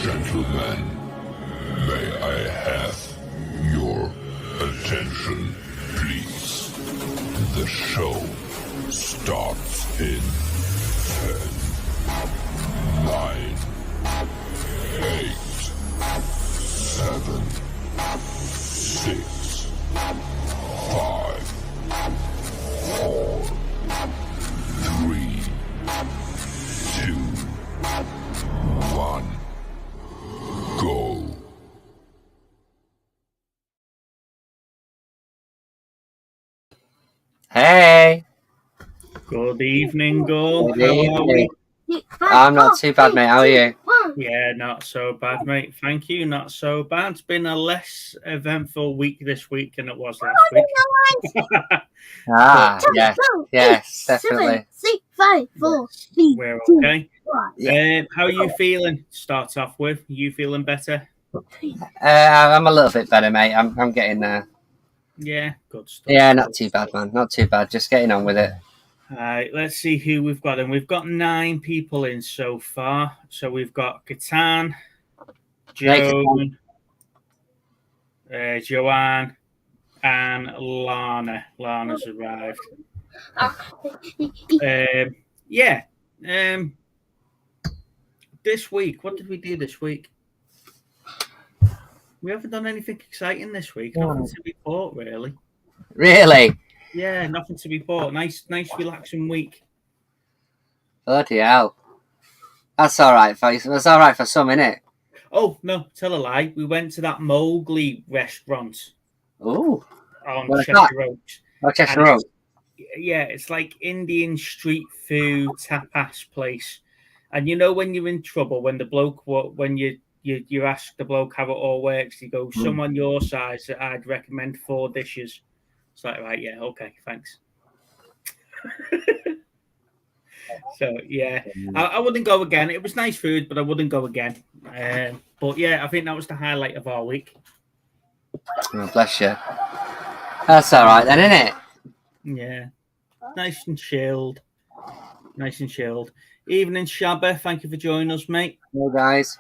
Gentlemen, may I have your attention, please? The show starts in 10, 9, 8, 7, 6, 5, 4, 3, 2, 1. Go. Hey. Good evening, Go. Good How evening. are we? I'm not too bad, mate. How are you? Yeah, not so bad, mate. Thank you. Not so bad. It's been a less eventful week this week than it was last week. Yes, definitely. 6, 5, 4, 3, We're 2, okay. 1. How are you feeling? Start off with. You feeling better? I'm a little bit better, mate. I'm getting there. Yeah, good stuff. Yeah, not too bad, man. Not too bad. Just getting on with it. All right, let's see who we've got. And we've got 9 people in so far. So we've got Catan, Joan, Joanne, and Lana. Lana's arrived. This week, what did we do this week? We haven't done anything exciting this week. Nothing to report, really. Really? Yeah, nothing to report. Nice, relaxing week. Bloody hell. That's all right. That's all right for some, innit? Oh no, tell a lie. We went to that Mowgli restaurant. Ooh. On Where's Chester that? Road. Oh, Chester Road. Yeah, it's like Indian street food tapas place. And you know when you're in trouble, when the bloke, when you ask the bloke how it all works, he goes, "Someone your size, I'd recommend 4 dishes." It's like, right, yeah, okay, thanks. So yeah, I wouldn't go again. It was nice food, but I wouldn't go again. But yeah, I think that was the highlight of our week. Oh, bless you. That's all right then, isn't it? Yeah, nice and chilled. Nice and chilled. Evening, Shabba. Thank you for joining us, mate. Hey guys.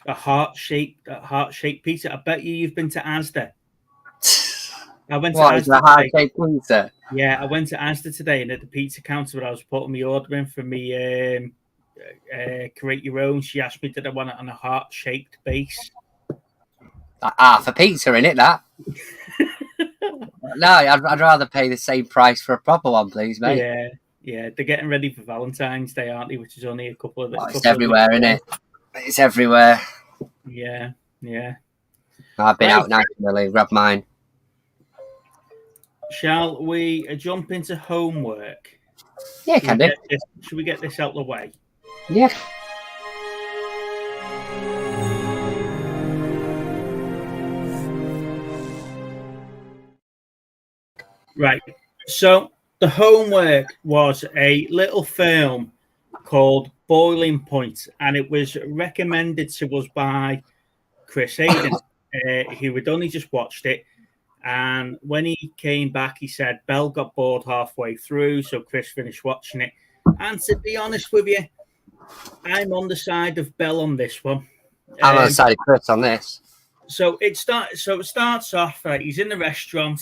A heart-shaped pizza. I bet you've been to Asda. I went to What is the Asda heart-shaped pizza? Yeah, I went to Asda today, and at the pizza counter, when I was putting my order in for me, create your own. She asked me, did I want it on a heart-shaped base? For pizza, innit, that? No, I'd rather pay the same price for a proper one, please, mate. Yeah. They're getting ready for Valentine's Day, aren't they? Which is only a couple of. It's everywhere, isn't it? It's everywhere. Yeah. I've been out nationally. Grab mine. Shall we jump into homework? Yeah, can do. Should we get this out of the way? Yeah. Right. So the homework was a little film called Boiling Point, and it was recommended to us by Chris Hayden, who had only just watched it. And when he came back, he said Belle got bored halfway through, so Chris finished watching it. And to be honest with you, I'm on the side of Belle on this one. I'm on the side of Chris on this. So it starts off. He's in the restaurant,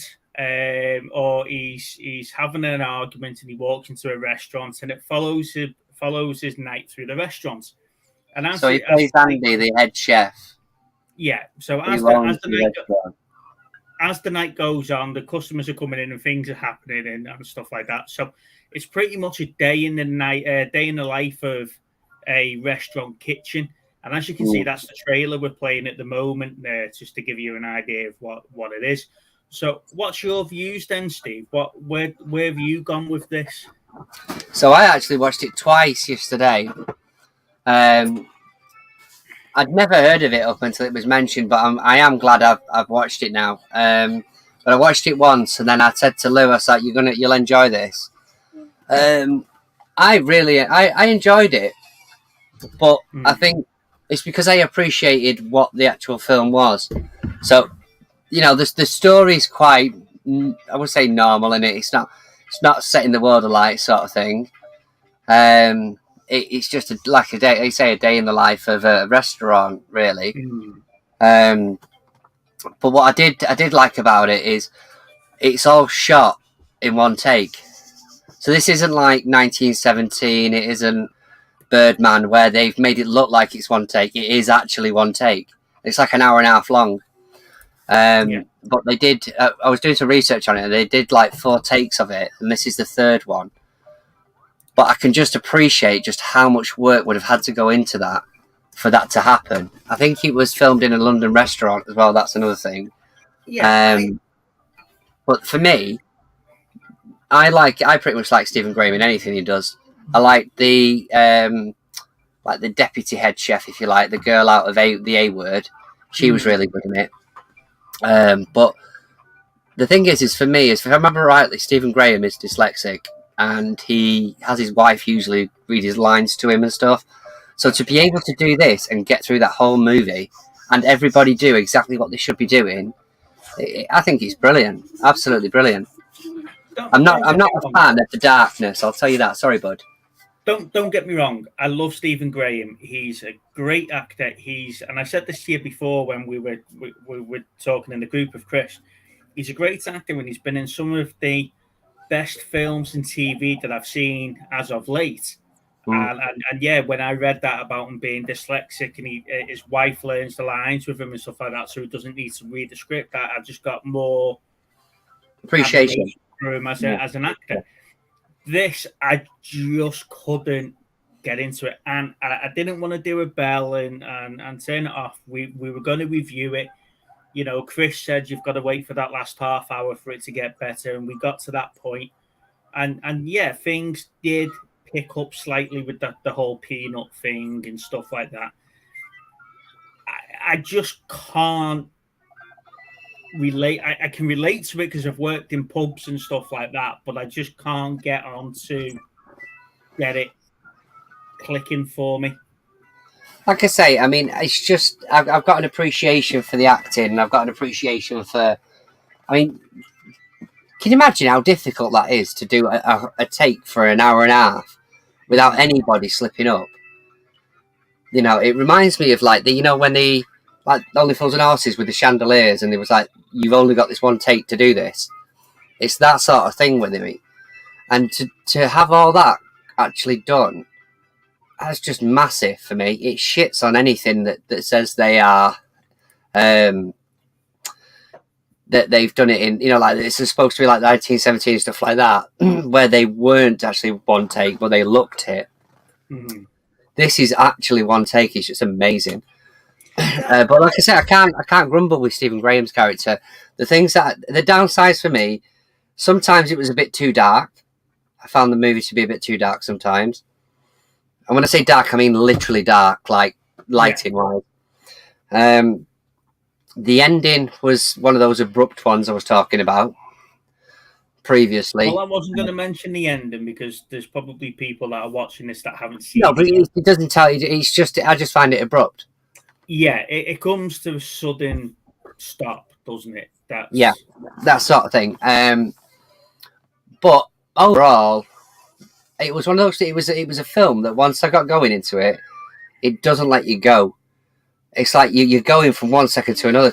or he's having an argument, and he walks into a restaurant, and it follows his night through the restaurant. And so he plays Andy, the head chef. Yeah. So as the night goes on, the customers are coming in and things are happening and stuff like that. So it's pretty much a day in the life of a restaurant kitchen. And as you can see, that's the trailer we're playing at the moment there, just to give you an idea of what it is. So what's your views then, Steve? Where have you gone with this? So I actually watched it twice yesterday. I'd never heard of it up until it was mentioned, but I am glad I've watched it now. But I watched it once, and then I said to Lou, I was like, "You'll enjoy this." I enjoyed it, but I think it's because I appreciated what the actual film was. So, the story's quite, I would say, normal in it. It's not setting the world alight sort of thing. it's just like a day. They say a day in the life of a restaurant, really. But what I did like about it is it's all shot in one take. So this isn't like 1917. It isn't Birdman where they've made it look like it's one take. It is actually one take. It's like an hour and a half long. But they did. I was doing some research on it, and they did like 4 takes of it, and this is the 3rd one. But I can just appreciate just how much work would have had to go into that for that to happen. I think it was filmed in a London restaurant as well. That's another thing. Yeah. But for me, I pretty much like Stephen Graham in anything he does. I like the deputy head chef, if you like, the girl out of the A Word. She was really good in it. But the thing is for me, if I remember rightly, Stephen Graham is dyslexic, and he has his wife usually read his lines to him and stuff. So to be able to do this and get through that whole movie, and everybody do exactly what they should be doing, I think it's brilliant. Absolutely brilliant. I'm not a fan of the darkness. I'll tell you that. Sorry, bud. Don't get me wrong. I love Stephen Graham. He's a great actor. And I said this to you before when we were talking in the group of Chris. He's a great actor, and he's been in some of the best films and TV that I've seen as of late. And yeah, when I read that about him being dyslexic and his wife learns the lines with him and stuff like that, so he doesn't need to read the script, I just got more appreciation for him as an actor. This, I just couldn't get into it, and I didn't want to do a bell and turn it off. We were going to review it. You know, Chris said you've got to wait for that last half hour for it to get better, and we got to that point. And yeah, things did pick up slightly with the whole peanut thing and stuff like that. I just can't relate. I can relate to it because I've worked in pubs and stuff like that, but I just can't get on to get it clicking for me. Like I say, I mean, it's just I've got an appreciation for the acting, and I've got an appreciation for. I mean, can you imagine how difficult that is to do a take for an hour and a half without anybody slipping up? You know, it reminds me of like when the Only Fools and Horses with the chandeliers, and it was like, you've only got this one take to do this. It's that sort of thing with me, and to have all that actually done. That's just massive for me. It shits on anything that says they are, that they've done it in, like it's supposed to be like 1917 stuff like that, where they weren't actually one take, but they looked it. Mm-hmm. This is actually one take. It's just amazing. But like I said, I can't grumble with Stephen Graham's character. The downsides for me, sometimes it was a bit too dark. I found the movie to be a bit too dark sometimes. And when I say dark, I mean literally dark, like lighting-wise. The ending was one of those abrupt ones I was talking about previously. Well, I wasn't going to mention the ending because there's probably people that are watching this that haven't seen it. No, but it doesn't tell you. It's just, I just find it abrupt. Yeah, it comes to a sudden stop, doesn't it? Yeah, that sort of thing. But overall, it was one of those. It was a film that once I got going into it, it doesn't let you go. It's like you're going from one second to another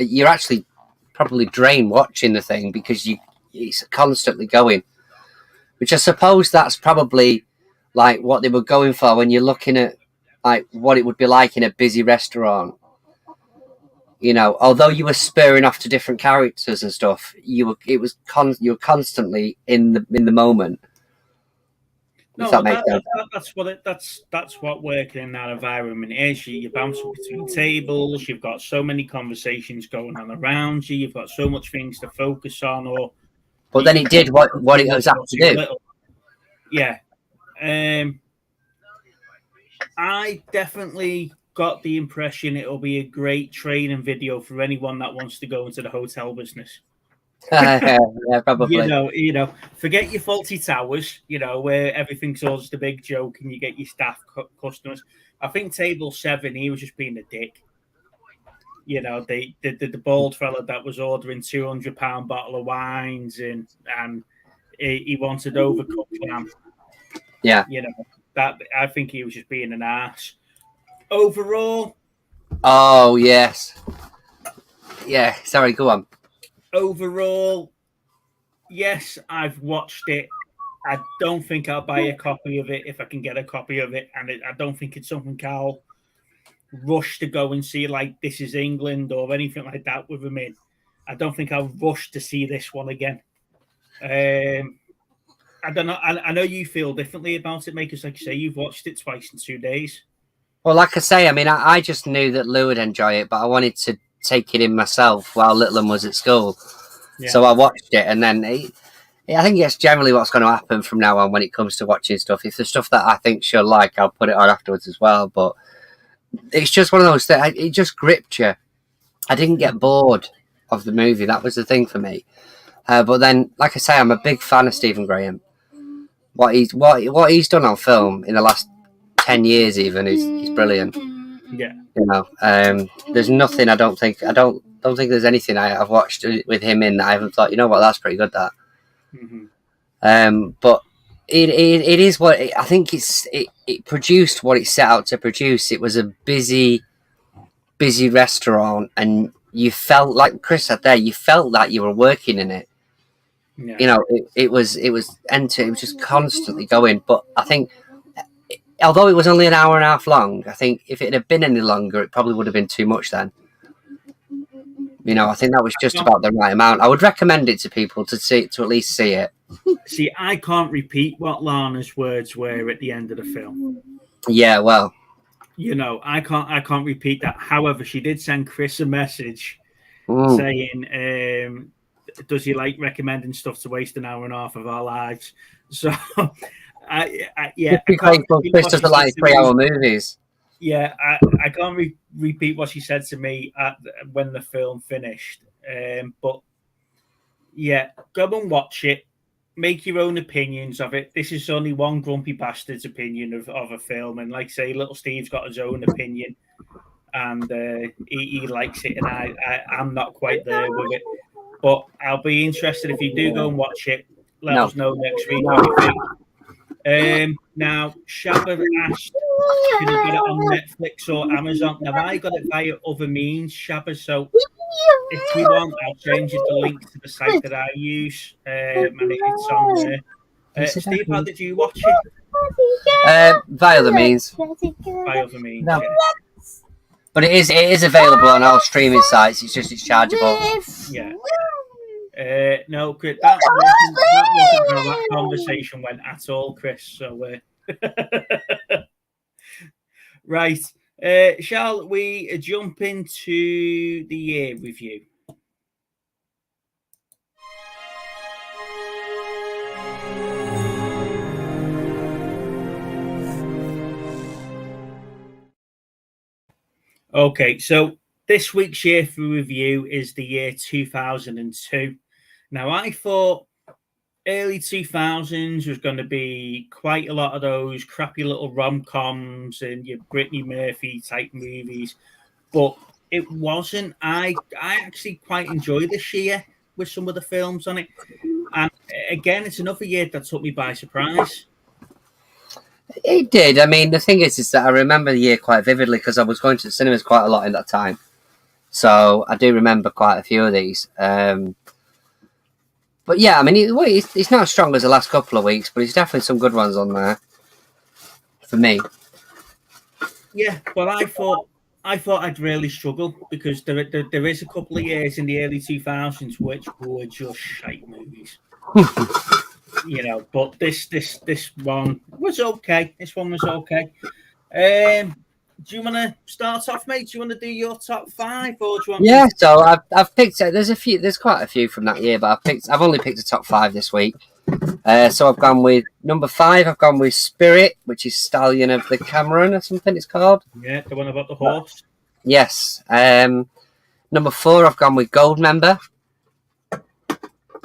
You're actually probably drained watching the thing because it's constantly going. Which I suppose that's probably like what they were going for when you're looking at like what it would be like in a busy restaurant. Although you were spurring off to different characters and stuff, you were constantly in the moment. No, that's what working in that environment is. You're bouncing between tables. You've got so many conversations going on around you. You've got so much things to focus on. But then it did what it was asked to do. Yeah, I definitely got the impression it'll be a great training video for anyone that wants to go into the hotel business. Yeah, probably. Forget your faulty towers, where everything's all just a big joke and you get your staff customers. I think table 7, he was just being a dick. The bald fella that was ordering £200 bottle of wines and he wanted overcooked lamb. Yeah. That I think he was just being an ass. Overall, Oh yes, yeah. Sorry, go on. overall, yes, I've watched it. I don't think I'll buy a copy of it if I can get a copy of it, and I don't think it's something I'll rush to go and see, like This Is England or anything like that with him in. I don't think I'll rush to see this one again. I don't know. I know you feel differently about it, mate, because like you say, you've watched it twice in 2 days. Well, like I say, I mean, I just knew that Lou would enjoy it, but I wanted to take it in myself while Little was at school. Yeah. So I watched it, and then I think it's generally what's going to happen from now on when it comes to watching stuff. If there's stuff that I think she'll like, I'll put it on afterwards as well. But it's just one of those that it just gripped you. I didn't get bored of the movie. That was the thing for me. But then, like I say, I'm a big fan of Stephen Graham. What he's done on film in the last 10 years even is brilliant. Yeah. You know, there's nothing I don't think there's anything I've watched with him in that I haven't thought, you know what, that's pretty good, that. Mm-hmm. But it is what I think it produced what it set out to produce. It was a busy restaurant, and you felt like Chris said there, you felt like you were working in it. Yeah. You know, it was just constantly going. But I think, although it was only an hour and a half long, I think if it had been any longer, it probably would have been too much then. You know, I think that was just about the right amount. I would recommend it to people to at least see it. See, I can't repeat what Lana's words were at the end of the film. Yeah, well, You know, I can't repeat that. However, she did send Chris a message saying, does he like recommending stuff to waste an hour and a half of our lives? So, yeah. Chris doesn't like 3-hour movies. Yeah, I can't repeat what she said to me when the film finished. But, yeah, go and watch it. Make your own opinions of it. This is only one grumpy bastard's opinion of a film. And like I say, Little Steve's got his own opinion. And he likes it. And I'm not quite there with it. But I'll be interested if you do go and watch it. Let us know next week what you think. Now, Shabba asked, can you get it on Netflix or Amazon? Now, I got it via other means, Shabba. So if you want, I'll change the link to the site that I use. And it's on there. Steve, how did you watch it? Via the means. By other means. No. Yeah. But it is available on all streaming sites. It's chargeable. Yeah. No, Chris, that wasn't how that conversation went at all, Chris. So, right. Shall we jump into the year review? Okay, so this week's year for review is the year 2002. Now, I thought early 2000s was going to be quite a lot of those crappy little rom-coms and your Brittany Murphy type movies, but it wasn't. I actually quite enjoyed this year with some of the films on it. And again, it's another year that took me by surprise. It did. I mean, the thing is that I remember the year quite vividly because I was going to the cinemas quite a lot in that time. So I do remember quite a few of these. But yeah, I mean, it's not as strong as the last couple of weeks, but it's definitely some good ones on there for me. Yeah, but I thought I'd really struggle because there is a couple of years in the early 2000s which were just shite movies. You know, but this one was okay. This one was okay. Do you want to start off, mate? Do you want to do your top 5, or do you want? Yeah, so I've picked. There's quite a few from that year, but I've only picked the top 5 this week. So I've gone with number 5. I've gone with Spirit, which is Stallion of the Cameron or something it's called. Yeah, the one about the horse. Yes. Number 4, I've gone with Goldmember.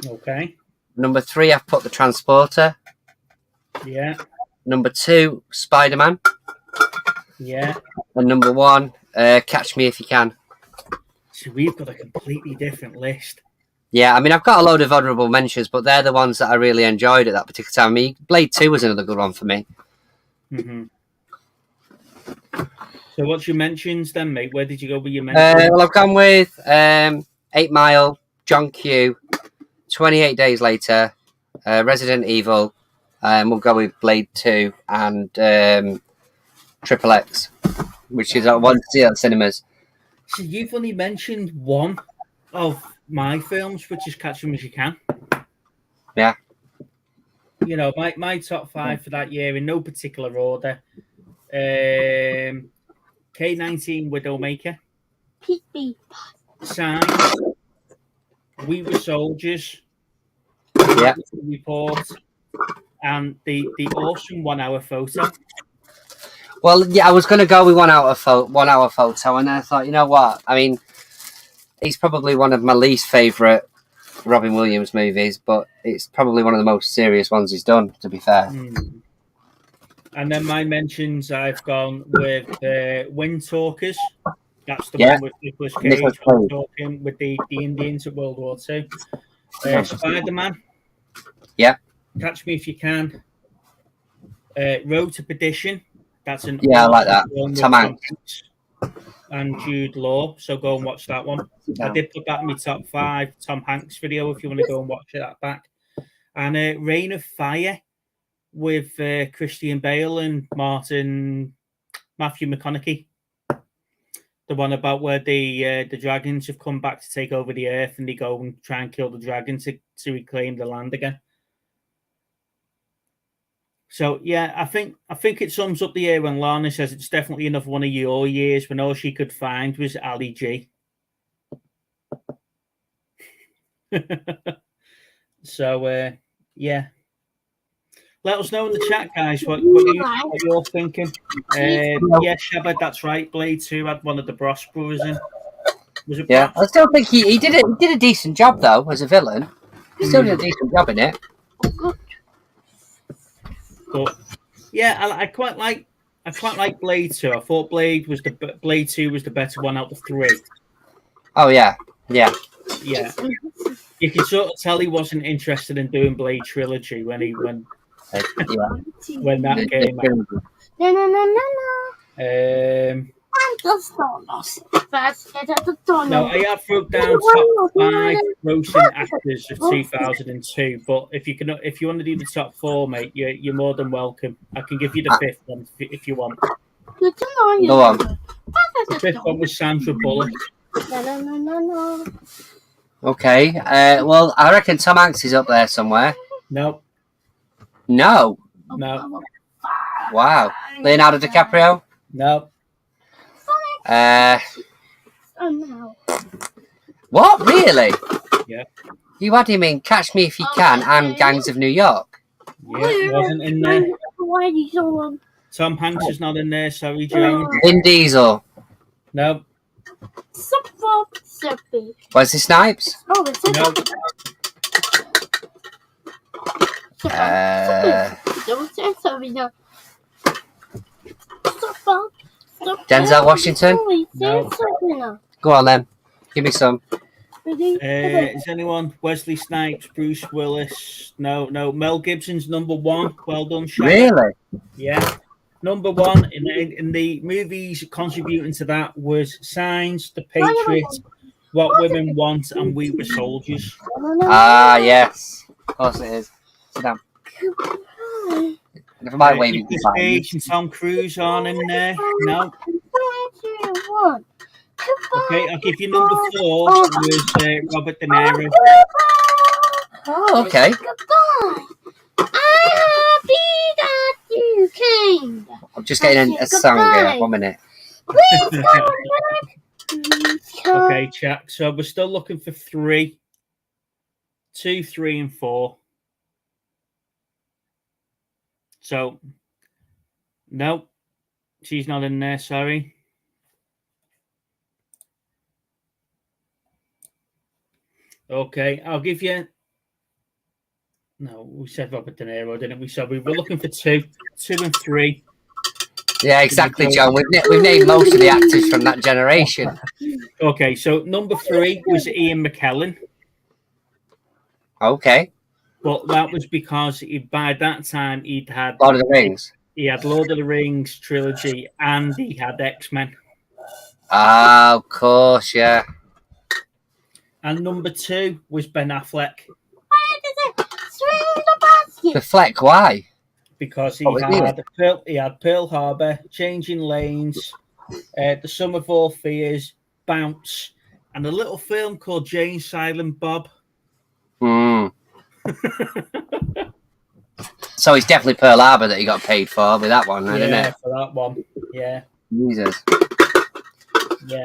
Okay. Number 3, I've put The Transporter. Yeah. Number 2, Spider-Man. Yeah. And number 1, Catch Me If You Can. So we've got a completely different list. Yeah, I mean, I've got a load of honourable mentions, but they're the ones that I really enjoyed at that particular time. I mean, Blade 2 was another good one for me. Mm-hmm. So what's your mentions then, mate? Where did you go with your mentions? Well, I've gone with 8 Mile, John Q, 28 Days Later, Resident Evil, we'll go with Blade 2 and Triple X, which is I want to see at cinemas. So you've only mentioned one of my films, which is Catch 'Em As You Can. Yeah. You know, my top 5 for that year in no particular order. K-19 Widowmaker, Pee-pee. Signs, We Were Soldiers, Yeah. Report, and the awesome 1 hour photo. Well, yeah, I was going to go with 1 hour photo, and then I thought, you know what? I mean, he's probably one of my least favourite Robin Williams movies, but it's probably one of the most serious ones he's done, to be fair. And then my mentions, I've gone with Wind Talkers. That's the Yeah. one with Nicolas Cage Nicolas Cage. talking with the Indians at World War II. Yeah. Spider-Man. Yeah. Catch Me If You Can. Road to Perdition. That's an Yeah, I like that. film with Tom Hanks. and Jude Law. So go and watch that one. I did put that in my top 5 Tom Hanks video if you want to go and watch that back. And Reign of Fire with Christian Bale and Matthew McConaughey. The one about where the dragons have come back to take over the earth and they go and try and kill the dragon to reclaim the land again. So yeah, I think it sums up the year when Lana says it's definitely another one of your years when all she could find was Ali G. So yeah. Let us know in the chat, guys, what you're thinking. Yeah, Shabba, that's right. Blade 2 had one of the Bros brothers in. Was it Yeah, Bros? I still think he did a decent job though as a villain. He still did a decent job in it. But yeah, I quite like Blade 2. I thought Blade 2 was the better one out of 3. Oh yeah, yeah. Yeah, you could sort of tell he wasn't interested in doing Blade trilogy when that came out. No, I have wrote down top 5 grossing actors of 2002. But if you want to do the top 4, mate, you're more than welcome. I can give you the 5th one if you want. Go on. The 5th one was Sandra Bullock. Okay. Well, I reckon Tom Hanks is up there somewhere. No. No. Wow. Leonardo DiCaprio. No. What? Really? Yeah. You had him in Catch Me If You Can and Gangs of New York. Yeah, it wasn't in there. Tom Hanks is not in there. Sorry, Joan. Vin Diesel. No. Wesley Snipes. No. Denzel Washington. No. Go on then. Give me some. Is anyone? Wesley Snipes, Bruce Willis. No. Mel Gibson's number 1. Well done, Sean. Really? Yeah. Number 1 in the movies contributing to that was Signs, The Patriot, What Women Want, and We Were Soldiers. Ah, yes. Of course it is. Sit down. Never mind waving Nicolas goodbye. Cage and Tom Cruise aren't in there. No. Okay, I'll give you number 4 was Robert De Niro. Oh, okay. Happy that you came. I'm just getting a song here. 1 minute. Okay, chat. So we're still looking for 3. 2, 3, and 4. So, no, she's not in there. Sorry. Okay, I'll give you. No, we said Robert De Niro, didn't we? So we were looking for 2 and 3. Yeah, exactly, John. We've named most of the actors from that generation. Okay, so number 3 was Ian McKellen. Okay. Well, that was because by that time he'd had Lord of the Rings. He had Lord of the Rings trilogy, and he had X-Men. Ah, of course, yeah. And number 2 was Ben Affleck, The Fleck, why? because he Oh, really? had Pearl Harbor, Changing Lanes, The Sum of All Fears, Bounce, and a little film called Jane Silent Bob. Hmm. So it's definitely Pearl Harbor that he got paid for with that one, isn't Yeah, it? for that one. Yeah, Jesus. yeah.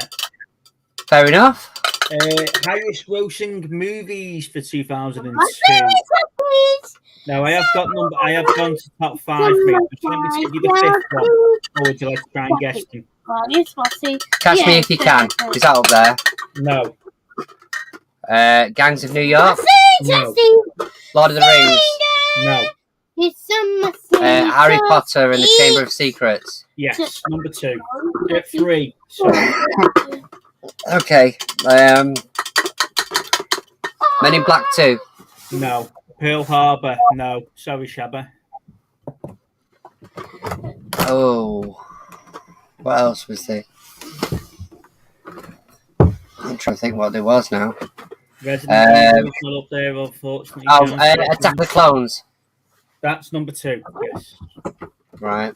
Fair enough. Highest grossing movies for 2002. Now I have gone to top 5, mate. Would you like me to give you the 5th one, or would you like to try and guess them? Catch Me If You Can. Is that up there? No. Gangs of New York. No. Lord of the Rings. No. Harry Potter and the Chamber of Secrets. Yes. Number 2. 3. Sorry. Okay. Men in Black 2. No. Pearl Harbor. No. Sorry, Shabba. Oh. What else was there? I'm trying to think what there was now. Resident Evil still up there, unfortunately. Oh, Attack of the Clones. That's number 2. Yes. Right.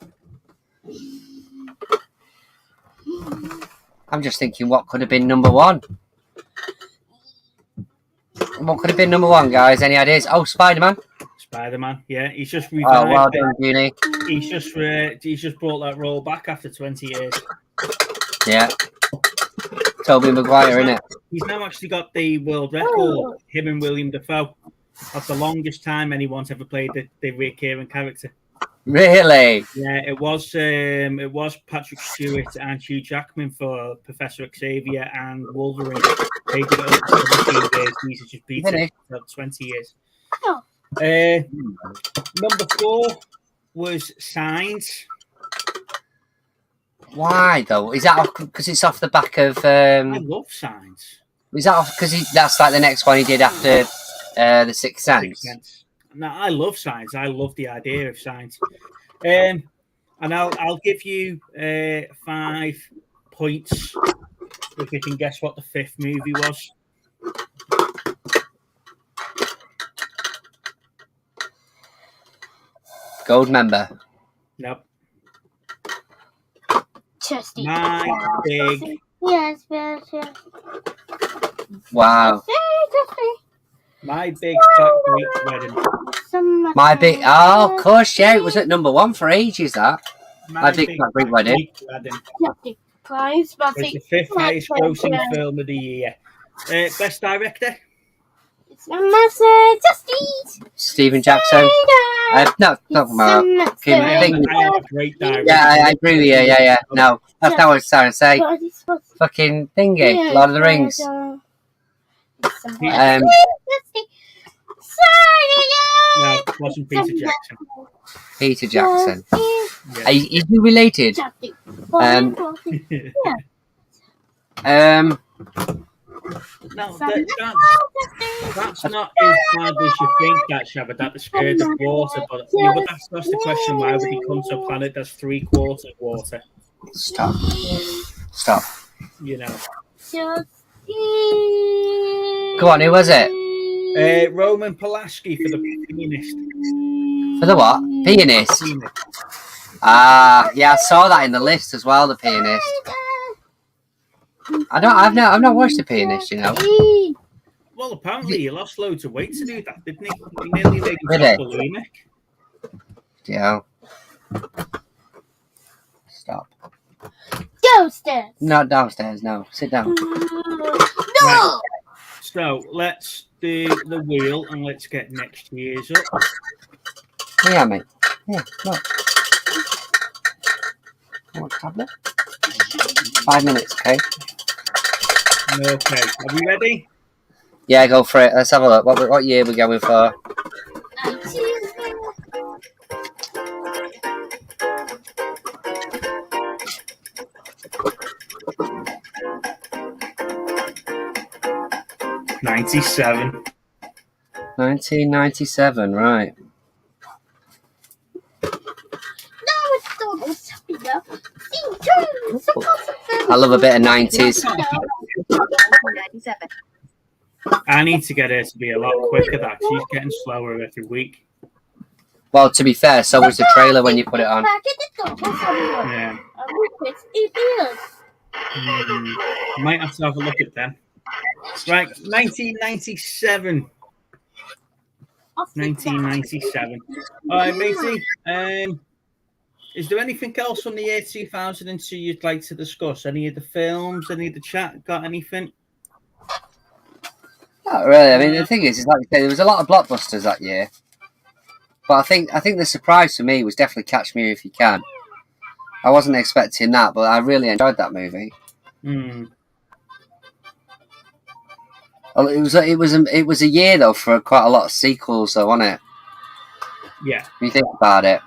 I'm just thinking what could have been number 1. What could have been number 1, guys? Any ideas? Oh, Spider-Man. Spider-Man. Yeah, he's just Oh, revived. well done, Junie. He's just brought that role back after 20 years. Yeah. Tobey Maguire, innit? He's now actually got the world record. Him and William Dafoe. That's the longest time anyone's ever played the recurring character. Really? Yeah, it was Patrick Stewart and Hugh Jackman for Professor Xavier and Wolverine. They did it over 17 years. These are just beaten Really? for 20 years. Oh. Number 4 was Signs. Why though? Is that because it's off the back of? I love Signs. Is that off because that's like the next one he did after the Sixth Sense? No, I love Signs. I love the idea of Signs. And I'll give you 5 points if you can guess what the 5th movie was. Gold member. Nope. Chesty. My big. Yes. Wow. My Big Fat Greek Wedding. My big. Oh, of course, yeah. It was at number 1 for ages. That. My Big Fat Greek Wedding. Prize, but It's the 5th highest grossing film of the year. Best director? Stephen Jackson. No, not about. I have a great director. Yeah, I agree with you. Yeah. No, that's not what I was trying to say. Fucking thingy. Lord of the Rings. No, it wasn't Peter Jackson. Peter Jackson. Yeah. Is he related? No, that's not as bad as you think, that Shabba, that the scared of water. But that's the question. Why would he come to a planet that's 3/4 water? Stop. You know. Go on, who was it? Roman Polanski for The Pianist. For the what? Pianist. Ah, yeah, I saw that in the list as well. The Pianist. I've not watched The Pianist. You know. Well, apparently he lost loads of weight to do that, didn't he? He nearly made Really? himself bulimic. Yeah. Stop. Downstairs. Not downstairs. No, sit down. No. Right. So let's do the wheel and let's get next year's up. Yeah, mate. Yeah, look. What tablet? 5 minutes, okay? Okay, are we ready? Yeah, go for it. Let's have a look. What year are we going for? '97. 1997, right. No, I love a bit of 90s. 1997. I need to get her to be a lot quicker. That she's getting slower every week. Well, to be fair, so was the trailer when you put it on. Yeah. Might have to have a look at them. Right, 1997. 1997. All right, matey. Is there anything else from the year 2002 you'd like to discuss? Any of the films? Any of the chat? Got anything? Not really. I mean, the thing is like you say, there was a lot of blockbusters that year. But I think the surprise for me was definitely Catch Me If You Can. I wasn't expecting that, but I really enjoyed that movie. Well, it was a year though for quite a lot of sequels, though, wasn't it? Yeah. When you think about it,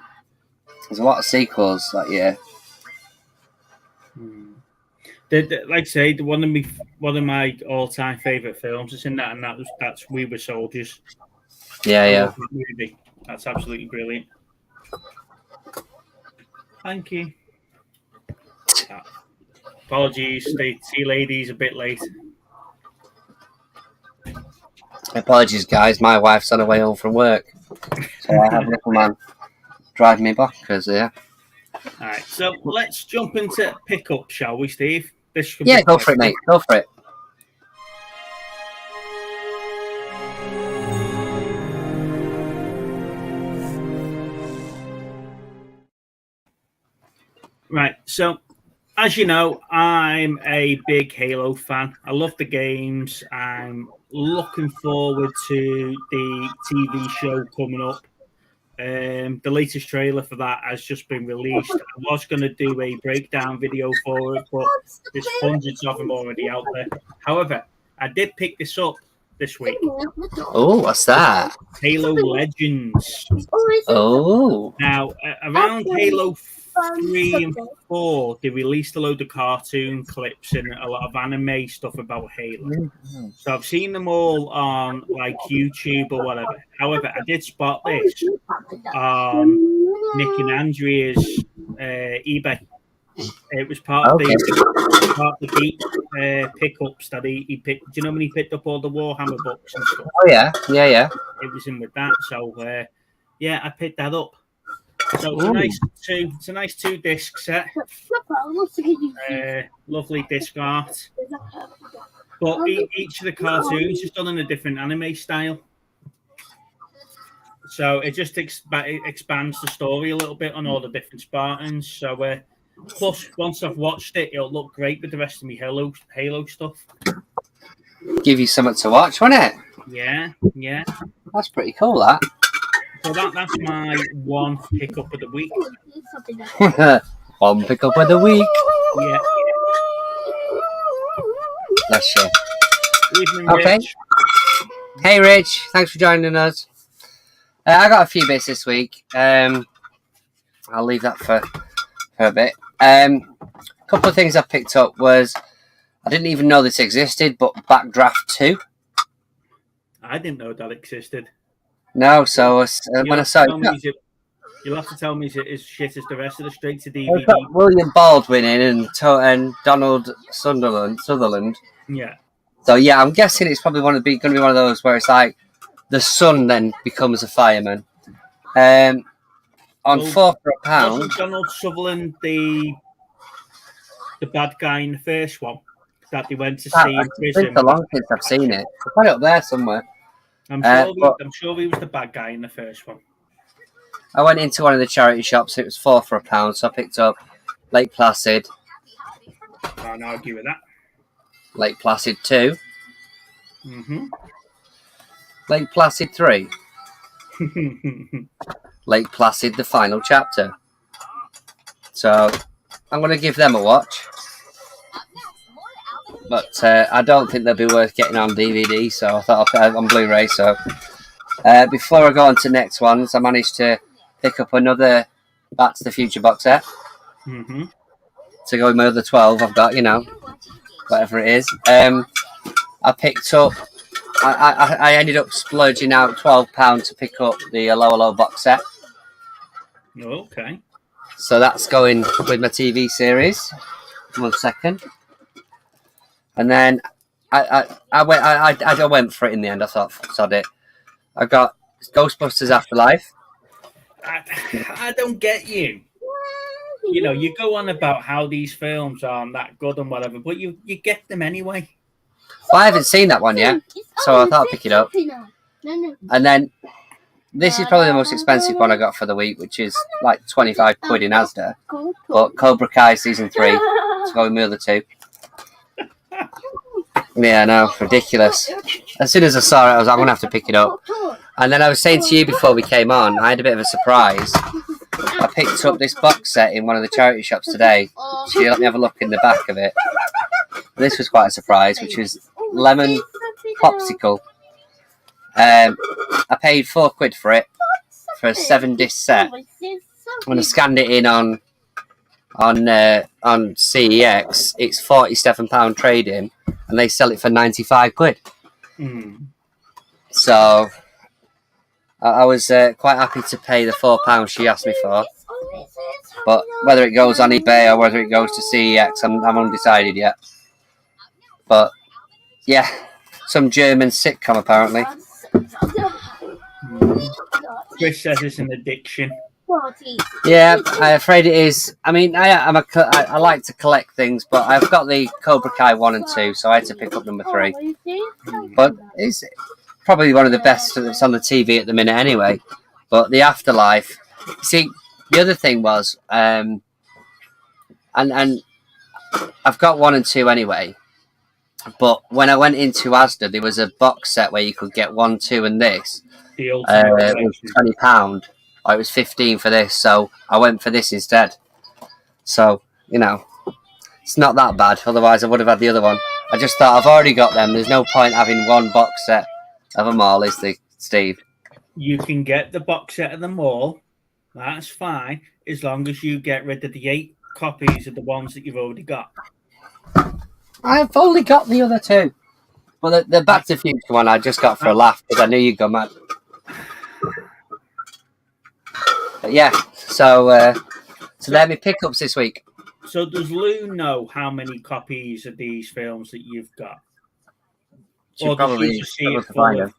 there's a lot of sequels that year. Like I say, one of my all-time favorite films is in that, and that's We Were Soldiers. Yeah. That movie. That's absolutely brilliant. Thank you. Apologies, the tea lady's a bit late. Apologies, guys. My wife's on her way home from work, so I have little man driving me back because All right, so let's jump into pickup, shall we, Steve? This yeah, go for it, mate. Go for it. Right, so as you know, I'm a big Halo fan. I love the games. I'm looking forward to the TV show coming up. The latest trailer for that has just been released. I was going to do a breakdown video for it, but there's hundreds of them already out there. However, I did pick this up this week. Oh, what's that? Halo Legends. Oh. Now, around Halo 3 and 4, they released a load of cartoon clips and a lot of anime stuff about Halo. So I've seen them all on like YouTube or whatever. However, I did spot this on Nick and Andrea's eBay. It was part of the geek pickups that he picked. Do you know when he picked up all the Warhammer books and stuff? Oh yeah. It was in with that. So yeah, I picked that up. So it's a nice 2-disc set. Lovely disc art. But each of the cartoons is done in a different anime style. So it just expands the story a little bit on all the different Spartans. So plus, once I've watched it, it'll look great with the rest of me Halo stuff. Give you something to watch, won't it? Yeah. That's pretty cool, that. So that's my one pickup of the week. One pickup of the week. Yeah. That's you. Evening, Okay. Rich. Hey, Rich. Thanks for joining us. I got a few bits this week. I'll leave that for a bit. A couple of things I picked up was I didn't even know this existed, but Backdraft 2. I didn't know that existed. No, so when I saw it, you'll have to tell me it's shit as the rest of the straight to it's DVD. got William Baldwin in and Donald Sutherland. Yeah. So yeah, I'm guessing it's probably going to be one of those where it's like the son then becomes a fireman. On £4 for a pound. Wasn't Donald Sutherland the bad guy in the first one that they went to see in It's prison? been so long since I've seen it. I've got it up there somewhere. I'm sure he was the bad guy in the first one. I went into one of the charity shops. It was £4 for a pound, so I picked up Lake Placid, Can't argue with that. Lake Placid 2, Mm-hmm. Lake Placid 3, Lake Placid, the final chapter. So I'm going to give them a watch. But I don't think they'll be worth getting on DVD, so I thought I'll put it on Blu-ray. So before I go on to next ones, I managed to pick up another Back to the Future box set Mm-hmm. to go with my other 12 I've got, whatever it is. I picked up, I ended up splurging out £12 to pick up the Hello box set. Okay. So that's going with my TV series. 1 second. And then I went for it in the end. I thought, sod it. I got Ghostbusters Afterlife. I don't get you. You know, you go on about how these films aren't that good and whatever, but you get them anyway. Well, I haven't seen that one yet, so I thought I'd pick it up. No. And then this is probably the most expensive one I got for the week, which is like 25 quid in Asda. But Cobra Kai season 3 to go with my other two. Yeah, no, ridiculous. As soon as I saw it, I was like, I'm going to have to pick it up. And then I was saying to you before we came on, I had a bit of a surprise. I picked up this box set in one of the charity shops today. So you let me have a look in the back of it. This was quite a surprise, which was Lemon Popsicle. I paid £4 for it for a 7-disc set. When I scanned it in on CEX, it's £47 trading, and they sell it for 95 quid. So I was quite happy to pay the £4 she asked me for. But whether it goes on eBay or whether it goes to CEX, I'm undecided yet. But yeah, some German sitcom apparently. Chris says it's an addiction. Yeah, I'm afraid it is. I mean, I like to collect things, but I've got the Cobra Kai 1 and 2, so I had to pick up number 3. But it's probably one of the best that's on the TV at the minute anyway. But the Afterlife, see, the other thing was, and I've got 1 and 2 anyway, but when I went into Asda, there was a box set where you could get 1, 2 and this. The ultimate It was £20. Or it was 15 for this, so I went for this instead. So, you know, it's not that bad. Otherwise, I would have had the other one. I just thought, I've already got them. There's no point having one box set of them all, is there, Steve? You can get the box set of them all. That's fine, as long as you get rid of the 8 copies of the ones that you've already got. I've only got the other 2. Well, the Back to the Future one I just got for a laugh, because I knew you'd go mad. But yeah, so they're my pickups this week. So does Lou know how many copies of these films that you've got? Or does she just see it full of,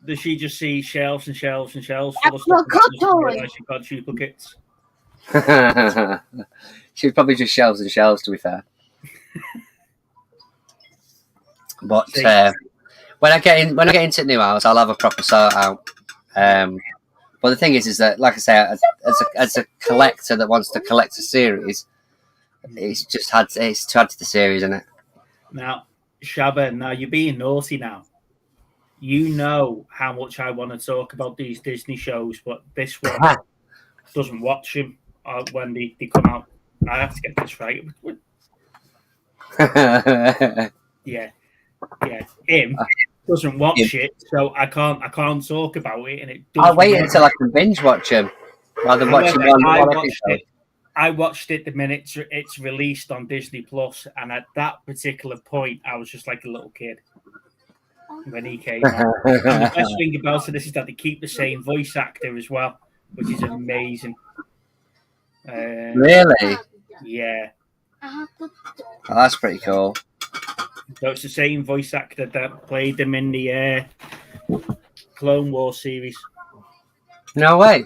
does she just see shelves and shelves and shelves full of stuff and realize you've got duplicates? She's probably just shelves and shelves, to be fair. But when I get into the new house, I'll have a proper sort out. But the thing is that, like I say, as a collector that wants to collect a series, it's to add to the series, isn't it? Now, Shabba, now you're being naughty now. You know how much I want to talk about these Disney shows, but this one doesn't watch them when they come out. I have to get this right. Yeah, him doesn't watch it, so I can't talk about it, and it. I'll wait until I can binge watch them rather than watching one episode. I watched it the minute it's released on Disney Plus, and at that particular point, I was just like a little kid when he came out. And the best thing about it is that they keep the same voice actor as well, which is amazing. Really? Yeah. Oh, that's pretty cool. So it's the same voice actor that played them in the Clone Wars series. No way.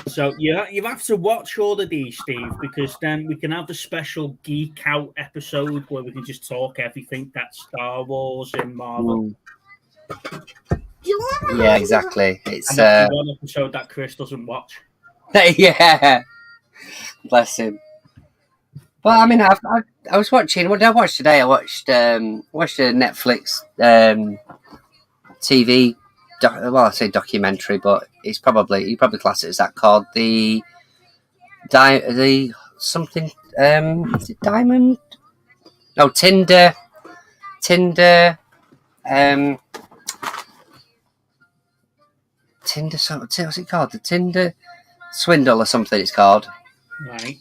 So you have to watch all of these, Steve, because then we can have the special geek out episode where we can just talk everything that's Star Wars and Marvel. Yeah, exactly. It's and that's the one episode that Chris doesn't watch. Yeah, bless him. Well, I mean, I was watching. What did I watch today? I watched a Netflix TV. I say documentary, but you probably class it as that, called the something. Is it Diamond? No, Tinder. Tinder. What's it called? The Tinder Swindle or something. It's called. Right.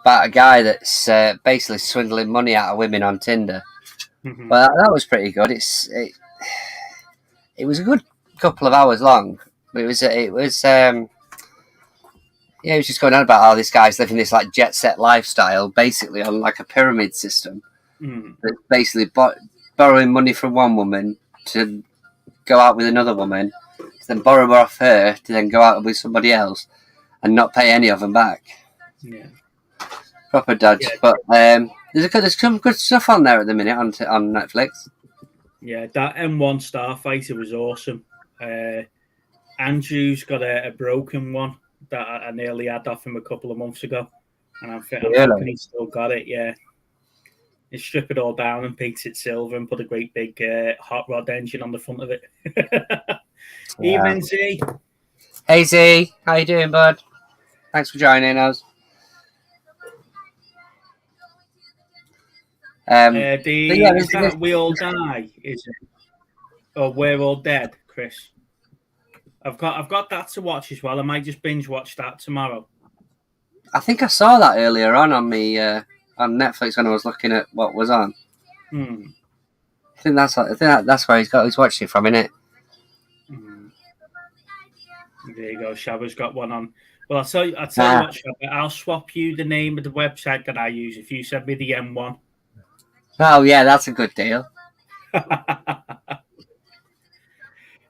About a guy that's basically swindling money out of women on Tinder. Mm-hmm. But that was pretty good. It was a good couple of hours long. But it was Yeah, he was just going on about how this guy's living this like jet set lifestyle, basically on like a pyramid system. Mm. That's basically borrowing money from one woman to go out with another woman, to then borrow off her to then go out with somebody else, and not pay any of them back. Yeah. Proper dodge. Yeah. But there's some good stuff on there at the minute on Netflix. Yeah, that M1 Starfighter was awesome. Andrew's got a broken one that I nearly had off him a couple of months ago, and I'm hoping he's still got it. Yeah, he strip it all down and paint it silver and put a great big hot rod engine on the front of it. Evening, Z. Hey Z, how you doing, bud? Thanks for joining us. Is that We All Die? Is it? Or We're All Dead, Chris? I've got that to watch as well. I might just binge watch that tomorrow. I think I saw that earlier on me on Netflix when I was looking at what was on. Hmm. I think that's where he's watching it from, innit? Hmm. There you go. Shabba's got one on. Well, I'll tell you what, Shabba, I'll swap you the name of the website that I use if you send me the M1. Oh yeah, that's a good deal.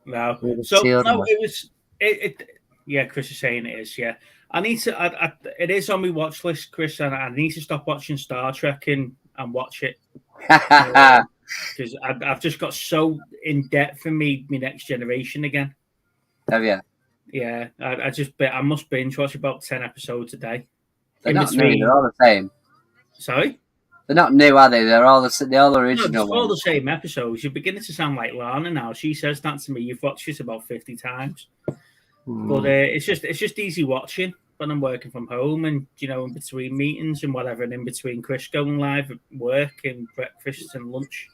No, it was. Yeah, Chris is saying it is. Yeah, I need to. It is on my watch list, Chris, and I need to stop watching Star Trek and watch it because I've just got so in depth for me Next Generation again. Oh yeah. Yeah, I must binge watch about 10 episodes a day. They're not new. They're all the same. Sorry. They're not new, are they? They're all original. No, it's all the same episodes. You're beginning to sound like Lana now. She says that to me. You've watched this about 50 times. But it's just easy watching when I'm working from home and in between meetings and whatever, and in between Chris going live at work and breakfast and lunch.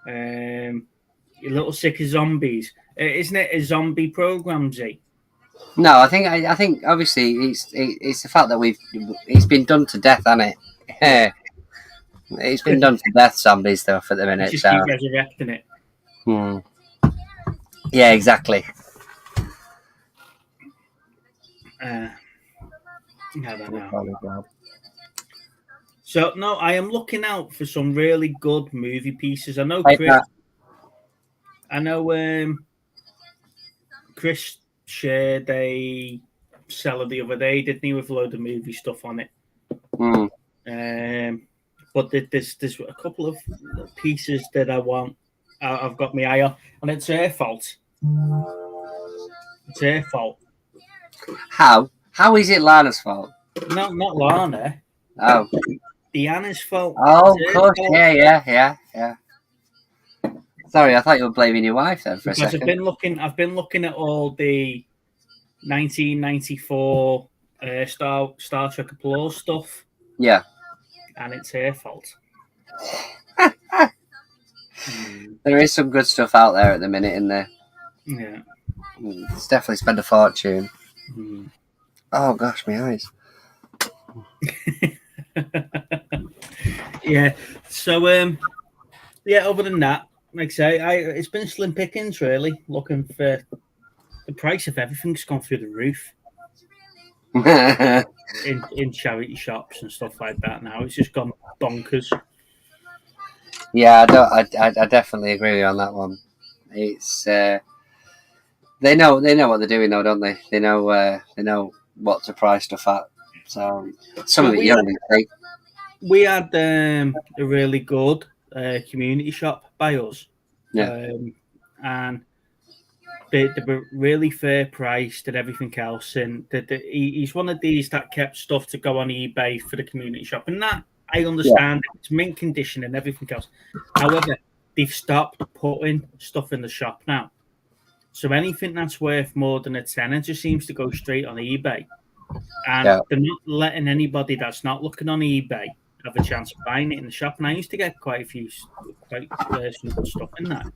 You're a little sick of zombies, isn't it? A zombie program, Z? No, I think obviously it's the fact that it's been done to death, hasn't it? It's been done to death, zombie stuff at the minute. Just keep resurrecting it. Yeah, exactly. I don't know. So no, I am looking out for some really good movie pieces. I know Chris. Chris shared a seller the other day, didn't he, with a load of movie stuff on it. But there's a couple of pieces that I want. I've got my eye on, and it's her fault. It's her fault. How? How is it Lana's fault? No, not Lana. Oh. Deanna's fault. Oh, of course. Yeah. Sorry, I thought you were blaming your wife then for a second. I've been looking at all the 1994 Star Trek Applause stuff. Yeah. And it's her fault. There is some good stuff out there at the minute in there. Yeah. It's definitely spent a fortune. Oh gosh, my eyes. Yeah. So other than that, like I say, it's been slim pickings really, looking for the price of everything's gone through the roof. in charity shops and stuff like that now. It's just gone bonkers. Yeah, I definitely agree with you on that one. It's they know what they're doing though, don't they? They know what to price stuff at. So some of it you only take. We had a really good community shop by us. Yeah. And they were really fair priced and everything else. And he's one of these that kept stuff to go on eBay for the community shop. And that, I understand, it's mint condition and everything else. However, they've stopped putting stuff in the shop now. So anything that's worth more than a tenner just seems to go straight on eBay. And they're not letting anybody that's not looking on eBay have a chance of buying it in the shop. And I used to get quite some good stuff in that.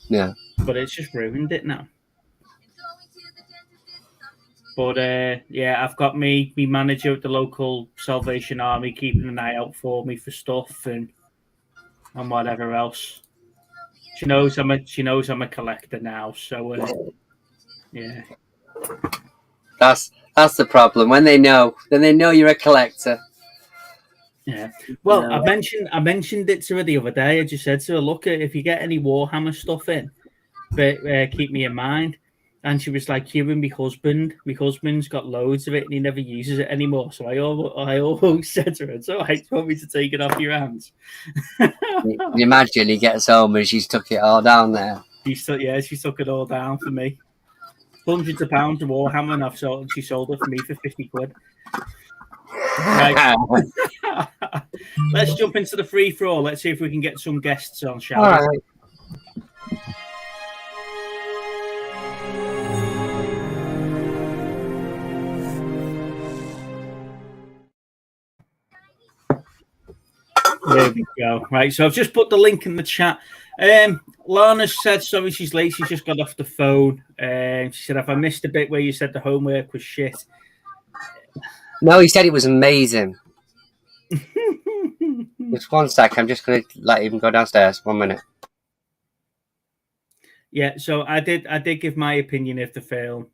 Yeah. But it's just ruined it now. But I've got me manager at the local Salvation Army keeping an eye out for me for stuff and whatever else. She knows I'm a collector now, so yeah. That's That's the problem. When they know, then they know you're a collector. Yeah. Well, No. I mentioned it to her the other day. I just said to her, "Look, if you get any Warhammer stuff in, but keep me in mind." And she was like, "You and my husband. My husband's got loads of it, and he never uses it anymore." So I always said to her, "It's all right. Do you want me to take it off your hands?" You imagine he gets home and she's took it all down there. She took it all down for me. Hundreds of pounds of Warhammer, and she sold it for me for 50 quid. Right. Let's jump into the free for all. Let's see if we can get some guests on, shall All we? right. There we go. Right, so I've just put the link in the chat. Lana said, sorry she's late, she's just got off the phone. She said, have I missed a bit where you said the homework was shit? No, he said it was amazing. Just one sec, I'm just going to let him go downstairs. 1 minute. Yeah, so I did give my opinion of the film.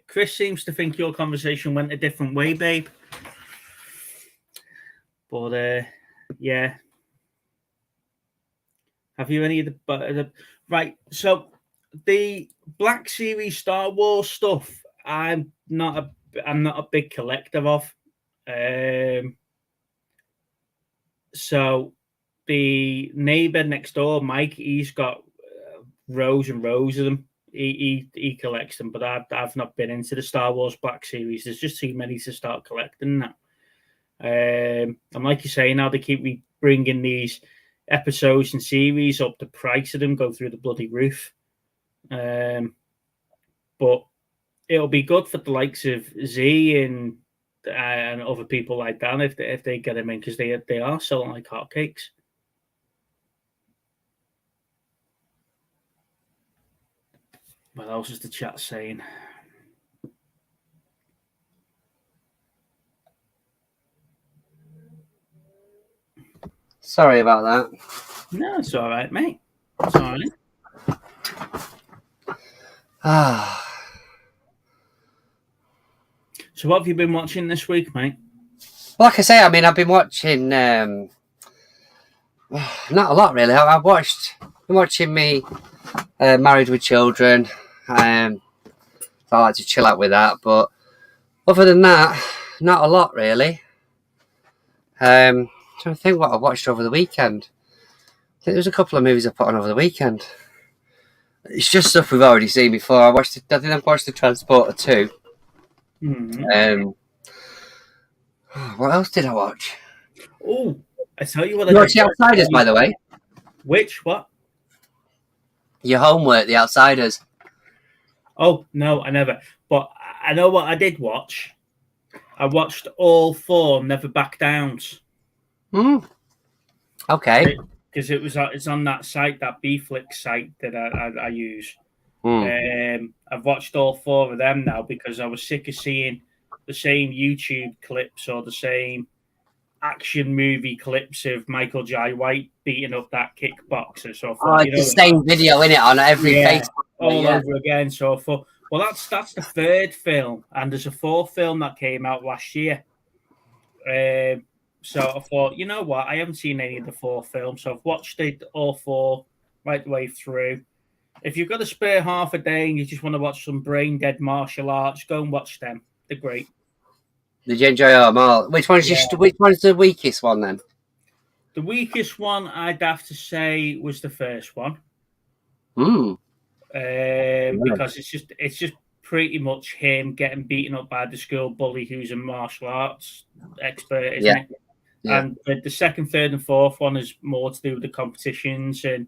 Chris seems to think your conversation went a different way, babe. But yeah. Have you any of the right? So the Black Series Star Wars stuff, I'm not a big collector of. So the neighbor next door, Mike, he's got rows and rows of them. He collects them, but I've not been into the Star Wars Black Series. There's just too many to start collecting now. And like you say, now they keep bringing these episodes and series up. The price of them go through the bloody roof. But it'll be good for the likes of Z and other people like that if they get them in, because they are selling like hotcakes. What else is the chat saying? Sorry about that. No, it's all right, mate. It's all right. So what have you been watching this week, mate? Like I say, I mean, I've been watching not a lot really. I've been watching me Married with Children. So I like to chill out with that, but other than that, not a lot really. Trying to think what I watched over the weekend. I think there was a couple of movies I put on over the weekend. It's just stuff we've already seen before. I think I've watched The Transporter 2. Mm-hmm. What else did I watch? Oh, I tell you what. You watched The Outsiders, by the way. Which? What? Your homework, The Outsiders. Oh, no, I never. But I know what I did watch. I watched all 4 Never Back Downs. Okay. Because it's on that site, that BFlix site that I use. I've watched all 4 of them now because I was sick of seeing the same YouTube clips or the same action movie clips of Michael Jai White beating up that kickboxer. So I thought, it's the same video, innit, on every Facebook. Over again. So I thought, well, that's the 3rd film, and there's a 4th film that came out last year. So I thought, you know what? I haven't seen any of the 4 films, so I've watched it all 4 right the way through. If you've got a spare half a day and you just want to watch some brain dead martial arts, go and watch them. They're great. Did you enjoy them all? Which one's the weakest one then? The weakest one, I'd have to say, was the first one. Because it's just pretty much him getting beaten up by the school bully who's a martial arts expert, isn't it? Yeah. And the 2nd, 3rd, and 4th one is more to do with the competitions and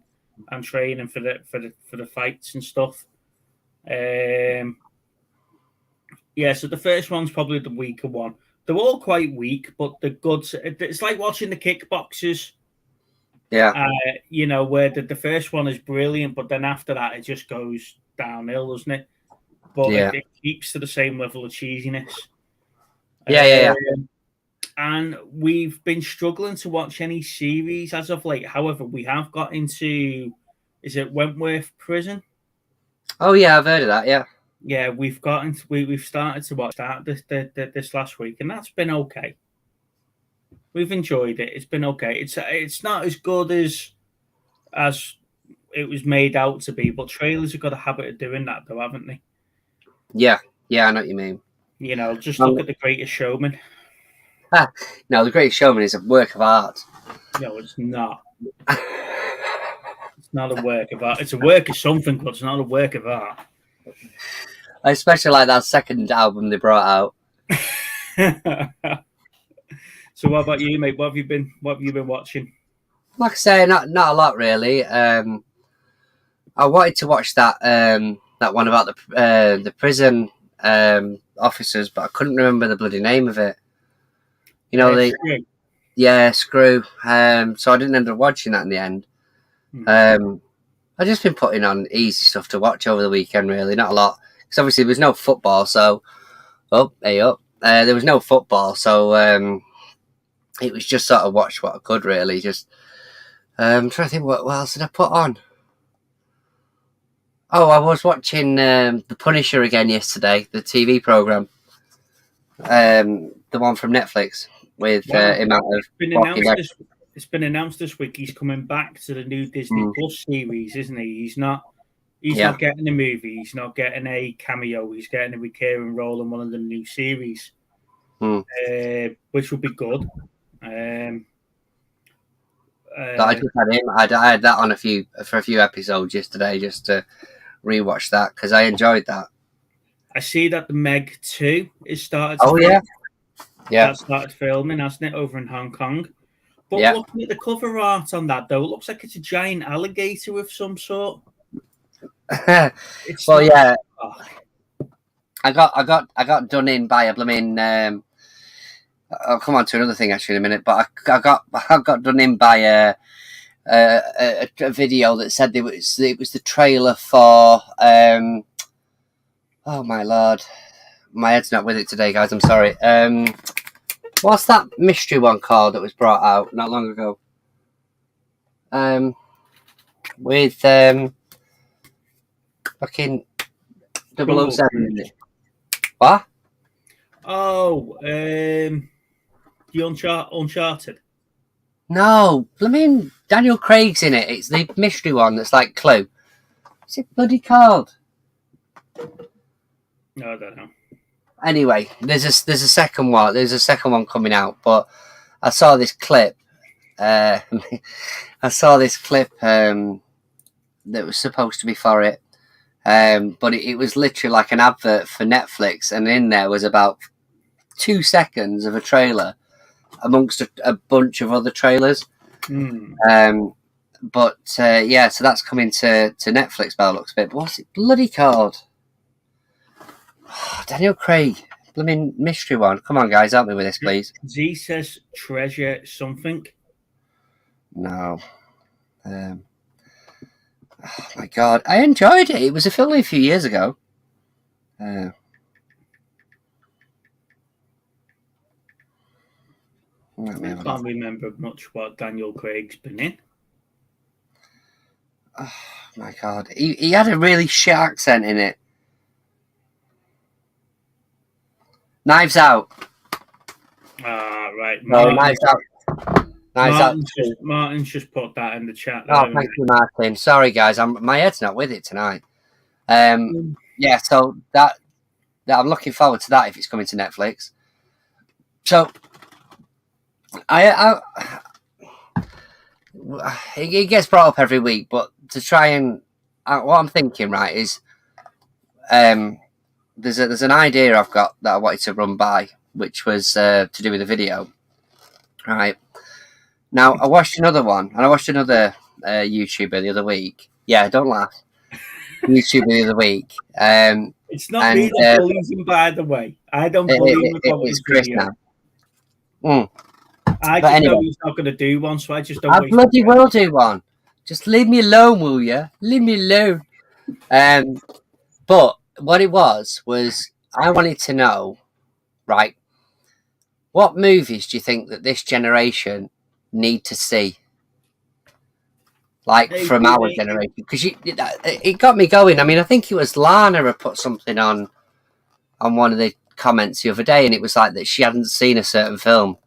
training for the fights and stuff. So the first one's probably the weaker one. They're all quite weak, but they're good. It's like watching the kickboxers. Yeah. Where the first one is brilliant, but then after that it just goes downhill, doesn't it? But it keeps to the same level of cheesiness. Yeah. And we've been struggling to watch any series as of late. However, we have got into, is it Wentworth Prison? Oh, yeah, I've heard of that, yeah. Yeah, we've started to watch that this last week, and that's been okay. We've enjoyed it. It's been okay. It's not as good as it was made out to be, but trailers have got a habit of doing that, though, haven't they? Yeah, I know what you mean. You know, just Um, look at The Greatest Showman. No, The Greatest Showman is a work of art. No, it's not. It's not a work of art. It's a work of something, but it's not a work of art. I especially like that second album they brought out. So, what about you, mate? What have you been watching? Like I say, not a lot really. I wanted to watch that one about the prison officers, but I couldn't remember the bloody name of it. You know, Screw. So I didn't end up watching that in the end. I've just been putting on easy stuff to watch over the weekend, really. Not a lot. Because obviously there was no football, so... there was no football, so it was just sort of watch what I could, really. Just trying to think, what else did I put on? Oh, I was watching The Punisher again yesterday, the TV programme. The one from Netflix with him out of... It's been announced this week he's coming back to the new Disney Plus series, isn't he? He's not getting a movie. He's not getting a cameo. He's getting a recurring role in one of the new series, which would be good. I just had him. I had that on for a few episodes yesterday just to rewatch that because I enjoyed that. I see that the Meg 2 is started. That started filming, hasn't it, over in Hong Kong? But looking at the cover art on that, though, it looks like it's a giant alligator of some sort. I got done in by a blooming. I'll come on to another thing actually in a minute, but I got done in by a video that said it was the trailer for. Oh my lord, my head's not with it today, guys. I'm sorry. What's that mystery one called that was brought out not long ago? With fucking 007. What? Oh, the Uncharted. No, blooming Daniel Craig's in it. It's the mystery one that's like Clue. What's it bloody called? No, I don't know. Anyway, there's a second one. There's a second one coming out, but I saw this clip. That was supposed to be for it, but it was literally like an advert for Netflix, and in there was about 2 seconds of a trailer amongst a bunch of other trailers. So that's coming to Netflix by the looks of it. But what's it bloody called? Oh, Daniel Craig, blooming mystery one. Come on, guys, help me with this, please. Z says treasure something. No. Oh my god, I enjoyed it. It was a film a few years ago. I can't remember much what Daniel Craig's been in. Oh my god, he had a really shit accent in it. Knives Out. Right. No, Knives Out. Martin's just put that in the chat. Oh, thank you, Martin. Sorry, guys, my head's not with it tonight. So that I'm looking forward to that if it's coming to Netflix. So, it gets brought up every week, but to try and what I'm thinking, right, is there's an idea I've got that I wanted to run by, which was to do with a video, right? Now, I watched another one, and I watched another YouTuber the other week. Yeah, don't laugh. YouTuber the other week. It's not me that believes him, by the way. I don't believe him. It's Chris now. I just know he's not going to do one, so I just don't. I bloody will do one. Just leave me alone, will you? Leave me alone. But what it was I wanted to know, right, what movies do you think that this generation need to see? like Hey, from our hey. generation, because it got me going. I mean, I think it was Lana who put something on one of the comments the other day, and it was like that she hadn't seen a certain film,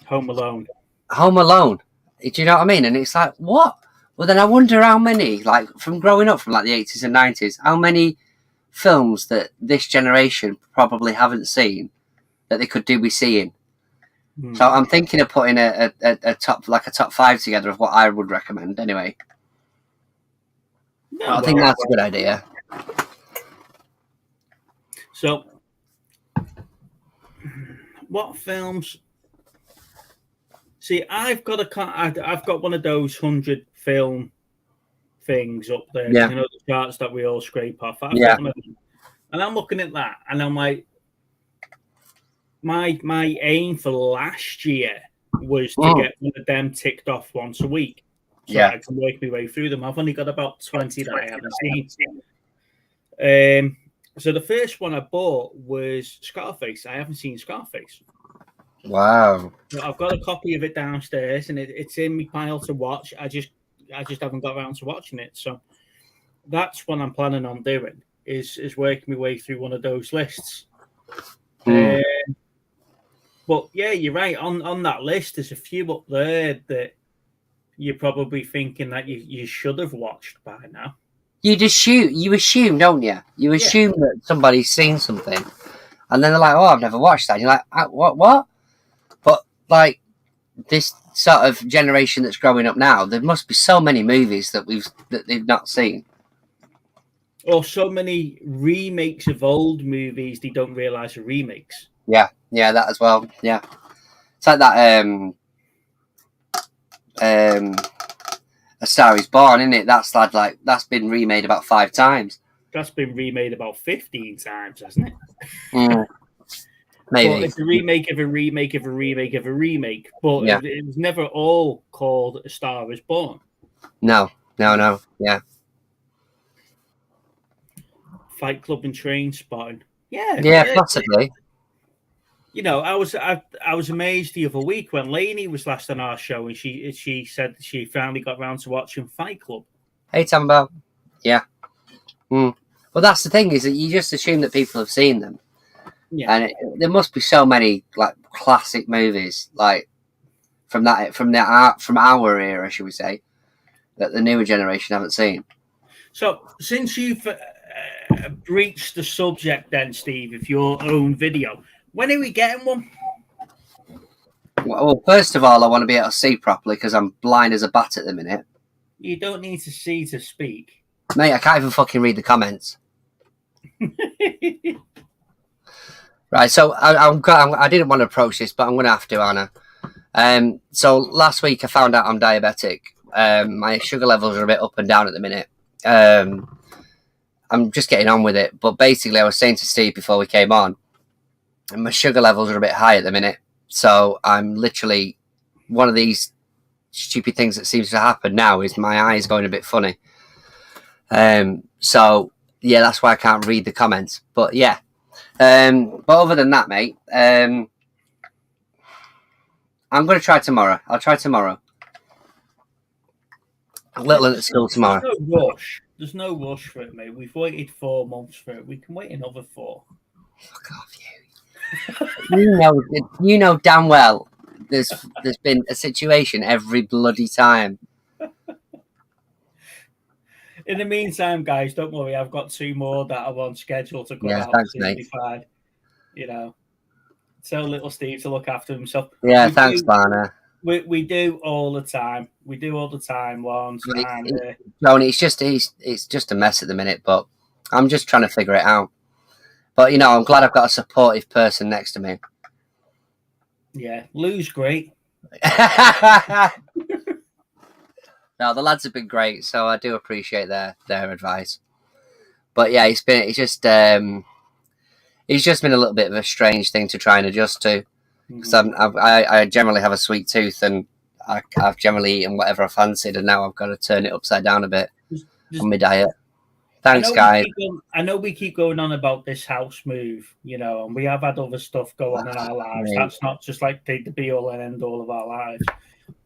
Home Alone. Home Alone. Do you know what I mean? And it's like, what? Well, then I wonder how many, like from growing up from like the 80s and 90s, how many films that this generation probably haven't seen that they could do be seeing. So I'm thinking of putting a top top 5 together of what I would recommend. Anyway, No, I think that's a good idea. So, what films? See, I've got one of those 100 film things up there. Yeah. You know, the charts that we all scrape off. I've Yeah. got one of them. And I'm looking at that, and I'm like, my aim for last year was to get one of them ticked off once a week, so I can work my way through them. I've only got about 20 that I haven't seen. So the first one I bought was Scarface. I haven't seen Scarface. Wow. I've got a copy of it downstairs, and it's in my pile to watch. I just haven't got around to watching it. So that's what I'm planning on doing. Is working my way through one of those lists. But yeah, you're right. On that list, there's a few up there that you're probably thinking that you should have watched by now. You assume, don't you? You assume that somebody's seen something, and then they're like, "Oh, I've never watched that." And you're like, "What?" But like this sort of generation that's growing up now, there must be so many movies that they've not seen. Or so many remakes of old movies they don't realise are remakes. Yeah, that as well. Yeah, it's like that. A Star Is Born, isn't it? That's that's been remade about 5 times. That's been remade about 15 times, hasn't it? Maybe But it's a remake of a remake of a remake of a remake. But it was never all called A Star Is Born. No. Yeah. Fight Club and Trainspotting. Yeah. Yeah, possibly. You know, I was amazed the other week when Lainey was last on our show, and she said that she finally got around to watching Fight Club. Hey, Tambo. Yeah. Well, that's the thing, is that you just assume that people have seen them. Yeah. And there must be so many like classic movies, like from our era, should we say, that the newer generation haven't seen. So, since you've breached the subject, then Steve, of your own video, when are we getting one? Well, first of all, I want to be able to see properly because I'm blind as a bat at the minute. You don't need to see to speak. Mate, I can't even fucking read the comments. Right, so I didn't want to approach this, but I'm going to have to, Anna. So last week I found out I'm diabetic. My sugar levels are a bit up and down at the minute. I'm just getting on with it. But basically, I was saying to Steve before we came on, and my sugar levels are a bit high at the minute. So I'm literally, one of these stupid things that seems to happen now is my eyes going a bit funny. So yeah, that's why I can't read the comments. But yeah. But other than that, mate, I'm going to try tomorrow. I'll try tomorrow. A little at school tomorrow. There's no rush for it, mate. We've waited 4 months for it. We can wait another 4. Fuck off, you. You know damn well there's been a situation every bloody time. In the meantime, guys, don't worry. I've got 2 more that are on schedule to go out. Thanks, mate. You know, tell little Steve to look after himself. Yeah, thanks, Lana. We do all the time. We do all the time, Lawrence. Tony, it's just a mess at the minute, but I'm just trying to figure it out. But you know, I'm glad I've got a supportive person next to me. Yeah, Lou's great. No, the lads have been great, so I do appreciate their advice. But yeah, it's just been a little bit of a strange thing to try and adjust to, because I generally have a sweet tooth, and I've generally eaten whatever I fancied, and now I've got to turn it upside down a bit on my diet. Thanks, guys. I know we keep going on about this house move, you know, and we have had other stuff go on in our lives. That's not just like the be all and end all of our lives.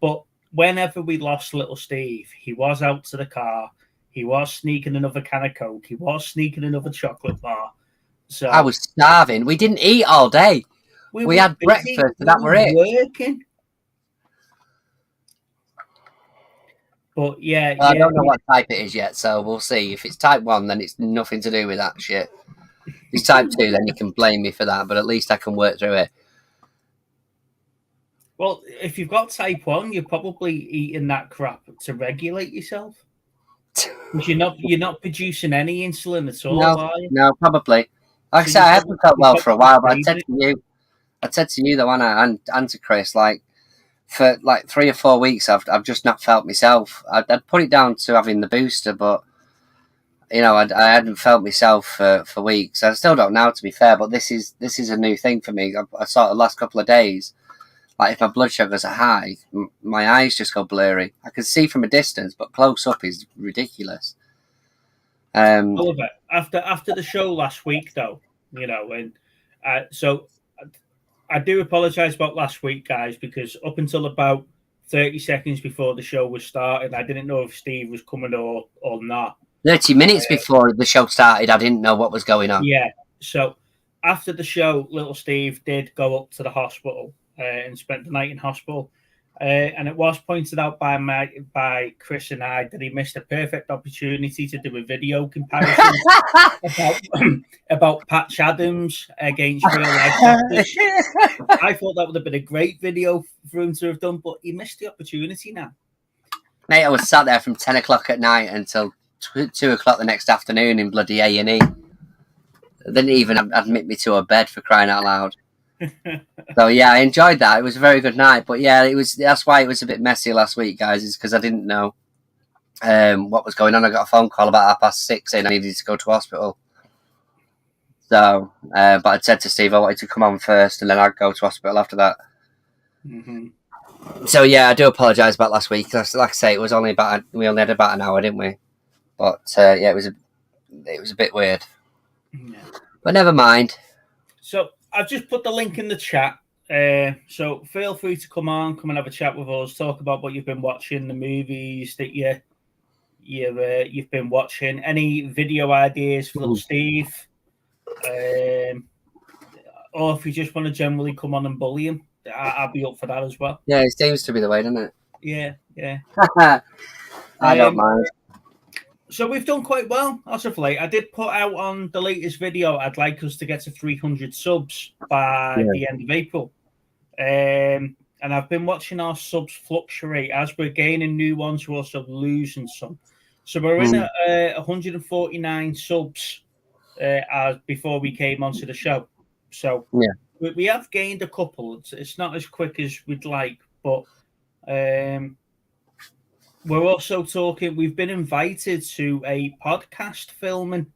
But whenever we lost little Steve, he was out to the car. He was sneaking another can of Coke. He was sneaking another chocolate bar. So I was starving. We didn't eat all day. We were had busy, breakfast, and that were it. Working. But yeah, Well, I don't know what type it is yet, so we'll see. If it's type 1, then it's nothing to do with that shit. If it's type 2, then you can blame me for that, but at least I can work through it. Well, if you've got type 1, you're probably eating that crap to regulate yourself. Because you're not producing any insulin at all, are you? No, probably. Like I said, I haven't felt well for a while, but I said to you though, Anna, and to Chris, like, for like 3 or 4 weeks, I've just not felt myself. I'd put it down to having the booster, but you know, I hadn't felt myself for weeks. I still don't now, to be fair, but this is a new thing for me. I saw it the last couple of days. Like, if my blood sugars are high, my eyes just go blurry. I can see from a distance, but close up is ridiculous. Oliver, after the show last week, though, you know, and so I do apologise about last week, guys, because up until about 30 seconds before the show was started, I didn't know if Steve was coming or not. 30 minutes before the show started, I didn't know what was going on. Yeah, so after the show, little Steve did go up to the hospital and spent the night in hospital. And it was pointed out by Chris and I that he missed a perfect opportunity to do a video comparison about Patch Adams against real life doctors. I thought that would have been a great video for him to have done, but he missed the opportunity now. Mate, I was sat there from 10 o'clock at night until 2 o'clock the next afternoon in bloody A&E. They didn't even admit me to a bed, for crying out loud. So yeah, I enjoyed that. It was a very good night, but yeah, that's why it was a bit messy last week, guys, is because I didn't know what was going on. I got a phone call about 6:30 saying I needed to go to hospital. So but I'd said to Steve I wanted to come on first and then I'd go to hospital after that. So yeah, I do apologise about last week. Like I say, it was only we only had about an hour, didn't we? But yeah, it was a bit weird. Yeah. But never mind. So I've just put the link in the chat. So feel free to come and have a chat with us. Talk about what you've been watching, the movies that you've been watching. Any video ideas for little Steve, or if you just want to generally come on and bully him, I'll be up for that as well. Yeah, it seems to be the way, doesn't it? Yeah. I don't mind. So we've done quite well as of late. I did put out on the latest video, I'd like us to get to 300 subs by the end of April. And I've been watching our subs fluctuate. As we're gaining new ones, we're also losing some. So we're in at 149 subs as before we came onto the show. So we have gained a couple. It's not as quick as we'd like, but we're also talking. We've been invited to a podcast filming.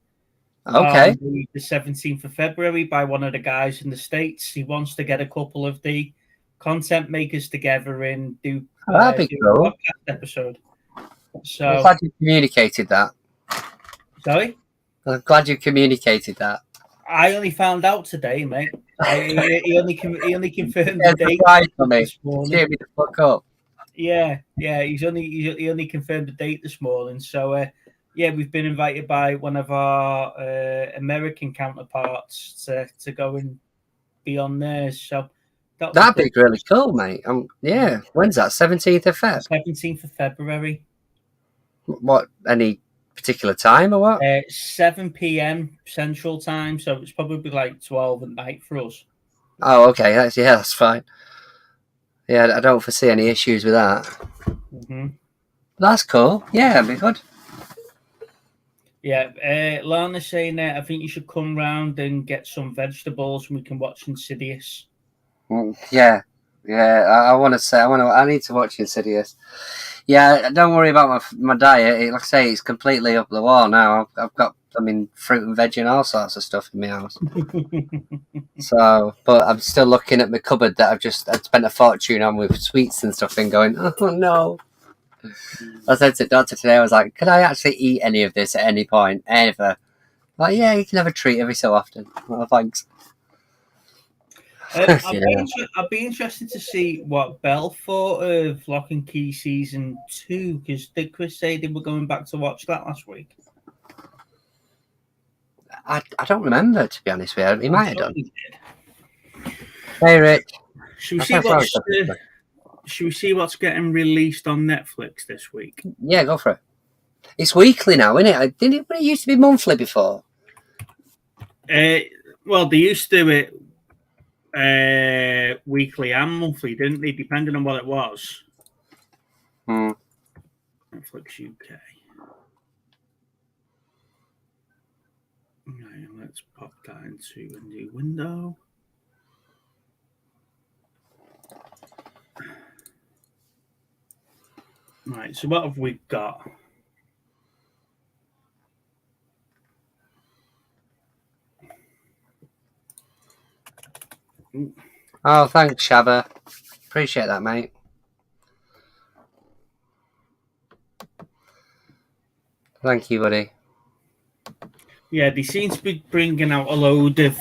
Okay. The 17th of February by one of the guys in the States. He wants to get a couple of the content makers together and do that'd be cool. a podcast episode. So I'm glad you communicated that. Sorry? I'm glad you communicated that. I only found out today, mate. He only confirmed the date this morning. Cheer me the fuck up. Yeah. He only confirmed the date this morning. So we've been invited by one of our American counterparts to go and be on there. So that'd be really cool, mate. When's that? 17th of Feb. 17th of February. What? Any particular time or what? 7 p.m. Central Time. So it's probably like 12 at night for us. Oh, okay. That's fine. Yeah, I don't foresee any issues with that. Mm-hmm. That's cool. Yeah, that'd be good. Yeah, Lana's saying that I think you should come round and get some vegetables and we can watch Insidious. Yeah. I need to watch Insidious. Yeah, don't worry about my diet. Like I say, it's completely up the wall now. I've got, fruit and veg and all sorts of stuff in my house. So, but I'm still looking at my cupboard that I'd spent a fortune on with sweets and stuff and going, oh no. I said to the doctor today, I was like, could I actually eat any of this at any point, ever? Like, yeah, you can have a treat every so often. Well, thanks. I'd be interested to see what Bell thought of Lock and Key season 2, because did Chris say they were going back to watch that last week? I don't remember, to be honest with you. He might have I'm done. sure he did. Hey, Rich. Should we I see thought what's so. should we see what's getting released on Netflix this week? Yeah, go for it. It's weekly now, isn't it? Didn't it used to be monthly before? Well, they used to do it weekly and monthly, didn't they? Depending on what it was. Hmm. Netflix UK. Right, let's pop that into a new window. Right, so what have we got? Oh, thanks, Shabba. Appreciate that, mate. Thank you, buddy. Yeah, they seem to be bringing out a load of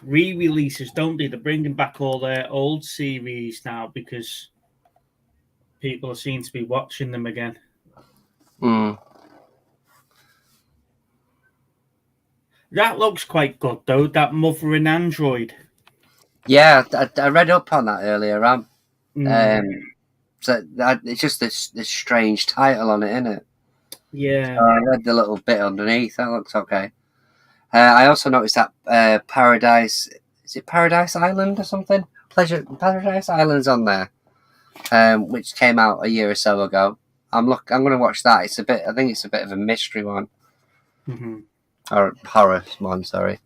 re-releases, don't they? They're bringing back all their old series now because people seem to be watching them again. Mm. That looks quite good, though, that Mother and Android. Yeah, I read up on that earlier on. So it's just this strange title on it, isn't it? Yeah. I read the little bit underneath. That looks okay. I also noticed that Paradise... Is it Paradise Island or something? Paradise Island's on there, which came out a year or so ago. I'm going to watch that. I think it's a bit of a mystery one. Mm-hmm. Or horror one, sorry.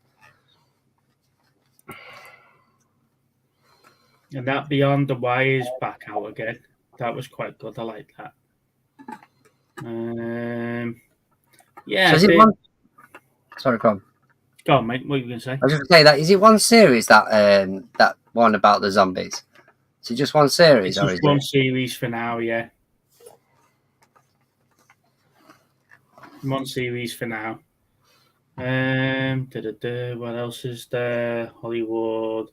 And that Beyond the Wire is back out again. That was quite good. I like that. Yeah. So is it one... Sorry, come on. Go on, mate. What were you going to say? I was just going to say that. Is it one series, that one about the zombies? Is it just one series? It's Or just is one it... series for now, yeah. One series for now. What else is there? Hollywood.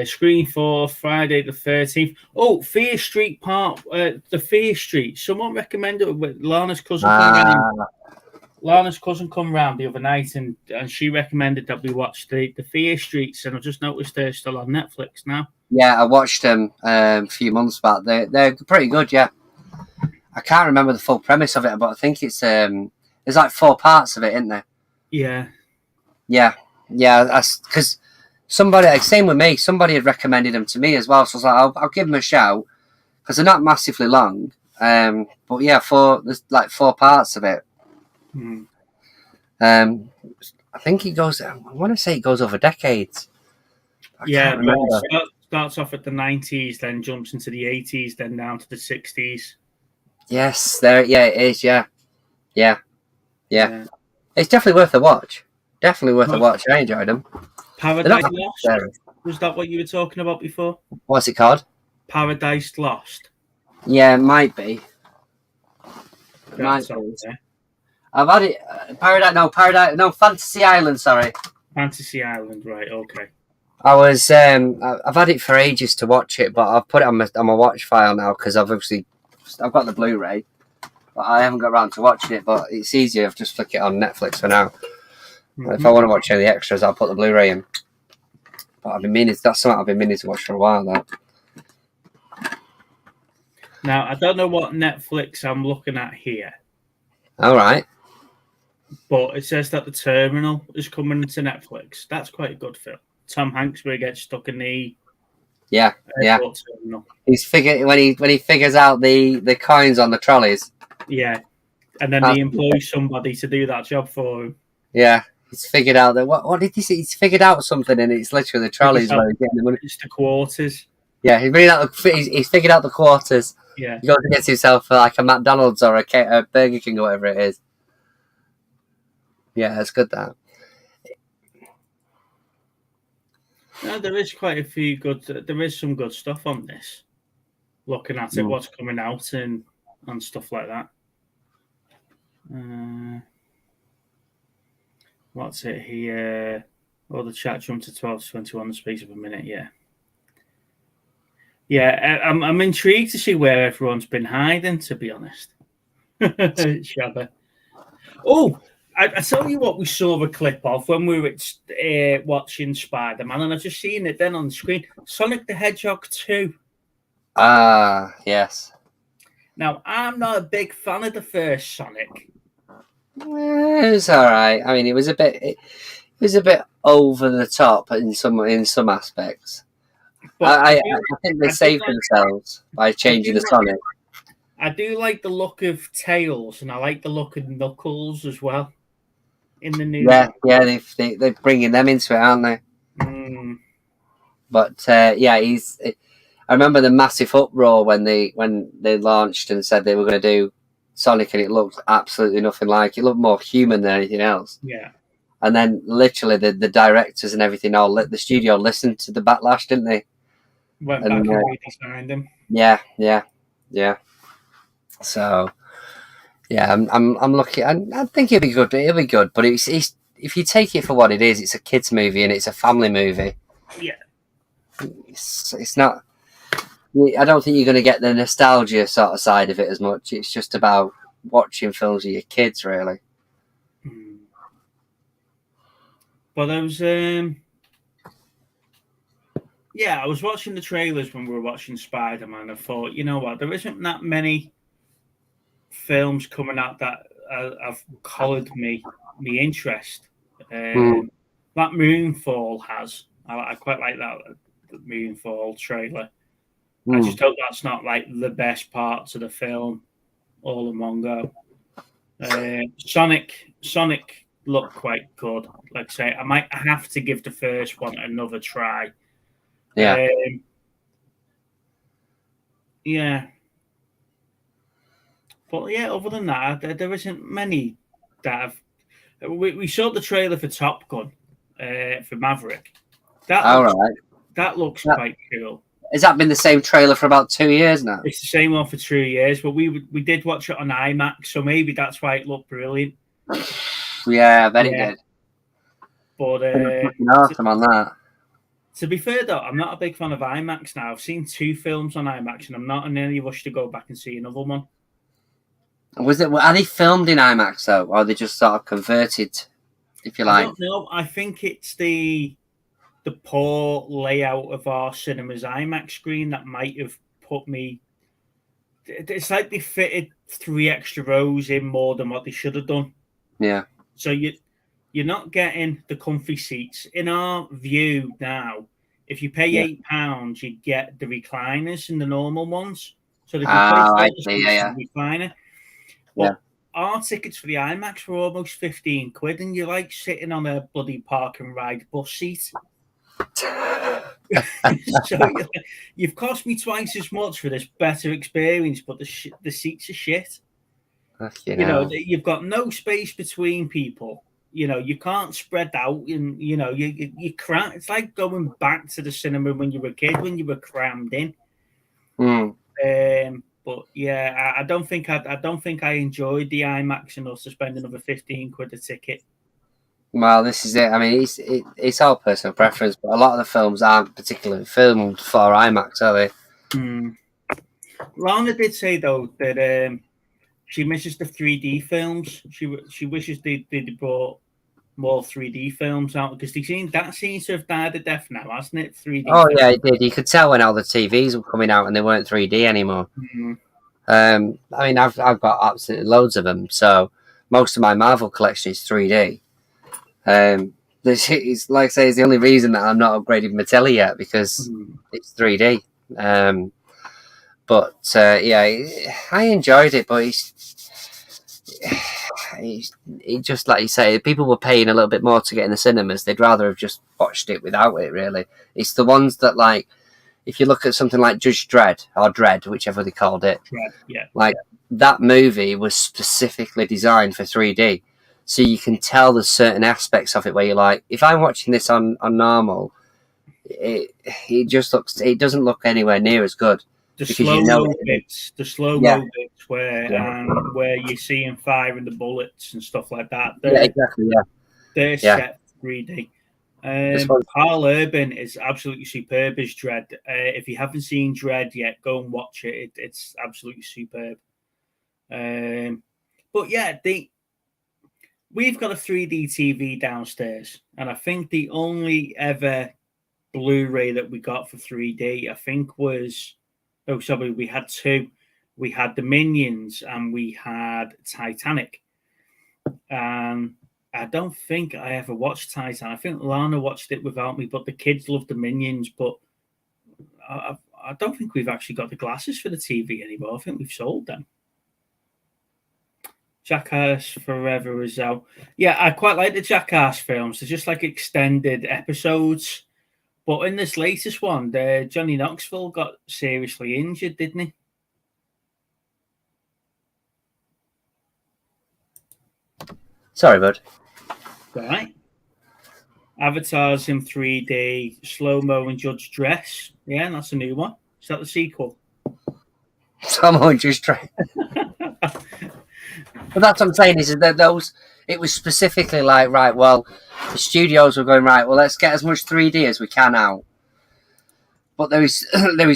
Screen for Friday the 13th. Oh, Fear Street Part. The Fear Street. Someone recommended it with Lana's cousin. Lana's cousin come round the other night, and she recommended that we watch the Fear Streets, and I just noticed they're still on Netflix now. Yeah, I watched them a few months back. They're pretty good, yeah. I can't remember the full premise of it, but I think it's there's like 4 parts of it, isn't there? Yeah. Yeah, because somebody, same with me, somebody had recommended them to me as well, so I was like, I'll give them a shout, because they're not massively long, but yeah, there's like 4 parts of it. Hmm. I think it goes, I want to say it goes over decades. I can't remember. Starts off at the 90s, then jumps into the 80s, then down to the 60s. Yes, it is, yeah. It's definitely worth a watch. Definitely worth a watch. I enjoyed them. Paradise Lost? Was that what you were talking about before? What's it called? Paradise Lost. Yeah, it might be. That's Might be. okay. I've had it. Fantasy Island. Sorry. Fantasy Island, right? Okay. I was. I've had it for ages to watch it, but I've put it on my watch file now because I've got the Blu-ray, but I haven't got around to watching it. But it's easier. I've just flick it on Netflix for now. Mm-hmm. If I want to watch any of the extras, I'll put the Blu-ray in. But that's something I've been meaning to watch for a while now. Now, I don't know what Netflix I'm looking at here, All right. but it says that The Terminal is coming to Netflix. That's quite a good film. Tom Hanks where he gets stuck in the airport terminal. He's when he figures out the coins on the trolleys. Yeah, and then he employs somebody to do that job for him. Yeah, he's figured out that what did he say? He's figured out something, and it's literally the trolleys where he's getting the money. It's the quarters. Yeah, he's figured out the quarters. Yeah, He goes to get himself like a McDonald's or a Burger King or whatever it is. Yeah, that's good. That. no, there is quite a few good. There is some good stuff on this. Looking at it, what's coming out and stuff like that. What's it here? Oh, the chat jumped to 12 to 21 in the space of a minute. Yeah. Yeah, I'm intrigued to see where everyone's been hiding, to be honest. Shabba. Oh, I tell you what we saw a clip of when we were watching Spider-Man, and I've just seen it then on the screen. Sonic the Hedgehog 2. Ah, yes. Now, I'm not a big fan of the first Sonic. It was all right. I mean, it was a bit over the top in some aspects. But I think they saved themselves by changing the Sonic. I do like the look of Tails, and I like the look of Knuckles as well. In the new, Yeah, they're bringing them into it, aren't they? Mm. But yeah, I remember the massive uproar when they launched and said they were going to do Sonic, and it looked absolutely nothing like. It looked more human than anything else. Yeah. And then literally the directors and everything the studio listened to the backlash, didn't they? Went back and redesigned them. Yeah. So yeah, I'm lucky. I think it'll be good. It'll be good, but it's if you take it for what it is, it's a kids movie and it's a family movie. Yeah. It's not. I don't think you're going to get the nostalgia sort of side of it as much. It's just about watching films with your kids, really. But I was, I was watching the trailers when we were watching Spider-Man. I thought, you know what, there isn't that many films coming out that have collared me interest. That Moonfall has. I quite like that Moonfall trailer. I just hope that's not like the best parts of the film all in one go. Sonic looked quite good. Like I say, I might have to give the first one another try. Yeah. Yeah. But yeah, other than that, there isn't many that have. We saw the trailer for Top Gun, for Maverick. That looks quite cool. Has that been the same trailer for about 2 years now? It's the same one for 2 years, but we did watch it on IMAX, so maybe that's why it looked brilliant. Yeah, I bet it did. But awesome on that. To be fair, though, I'm not a big fan of IMAX now. I've seen 2 films on IMAX, and I'm not in any rush to go back and see another one. Are they filmed in IMAX though, or are they just sort of converted, if you like? I don't know. I think it's the poor layout of our cinema's IMAX screen that might have put me. It's like they fitted 3 extra rows in more than what they should have done. Yeah. So you're not getting the comfy seats. In our view now, if you pay £8, you get the recliners and the normal ones. So they can recliner. Well, our tickets for the IMAX were almost £15, and you're like sitting on a bloody park and ride bus seat. So you've cost me twice as much for this better experience, but the seats are shit. You know, you've got no space between people. You know, you can't spread out, and you know, you cram. It's like going back to the cinema when you were a kid, when you were crammed in. But yeah, I don't think I enjoyed the IMAX enough to spend another £15 a ticket. Well, this is it. I mean, it's all personal preference, but a lot of the films aren't particularly filmed for IMAX, are they? Lana did say though that she misses the 3D films. She wishes they brought more 3D films out, because that seems to have died a death now, hasn't it? 3D. Oh films. Yeah, it did. You could tell when all the TVs were coming out and they weren't 3D anymore. I mean, I've got absolutely loads of them. So most of my Marvel collection is 3D. It's like I say, it's the only reason that I'm not upgrading my telly yet, because it's 3D. But I enjoyed it, but it just, like you say, people were paying a little bit more to get in the cinemas. They'd rather have just watched it without it, really. It's the ones that, like, if you look at something like Judge Dredd, or Dredd, whichever they called it, that movie was specifically designed for 3D. So you can tell there's certain aspects of it where you're like, if I'm watching this on normal, it doesn't look anywhere near as good. The slow-mo bits where you see him firing the bullets and stuff like that. They're set 3D. This one- Carl Urban is absolutely superb as Dredd. If you haven't seen Dredd yet, go and watch it. It's absolutely superb. But yeah, we've got a 3D TV downstairs, and I think the only ever Blu-ray that we got for 3D, I think was, oh, sorry, we had two. We had the Minions and we had Titanic. I don't think I ever watched Titanic. I think Lana watched it without me, but the kids loved the Minions. But I don't think we've actually got the glasses for the TV anymore. I think we've sold them. Jackass Forever is out. Yeah, I quite like the Jackass films. They're just like extended episodes. But in this latest one, Johnny Knoxville got seriously injured, didn't he? Sorry, bud. Right. Avatar's in 3D, Slow-Mo and Judge Dress. Yeah, that's a new one. Is that the sequel? Someone just try. But that's what I'm saying is that it was specifically like, right, well, the studios were going, right, well, let's get as much 3D as we can out. But there is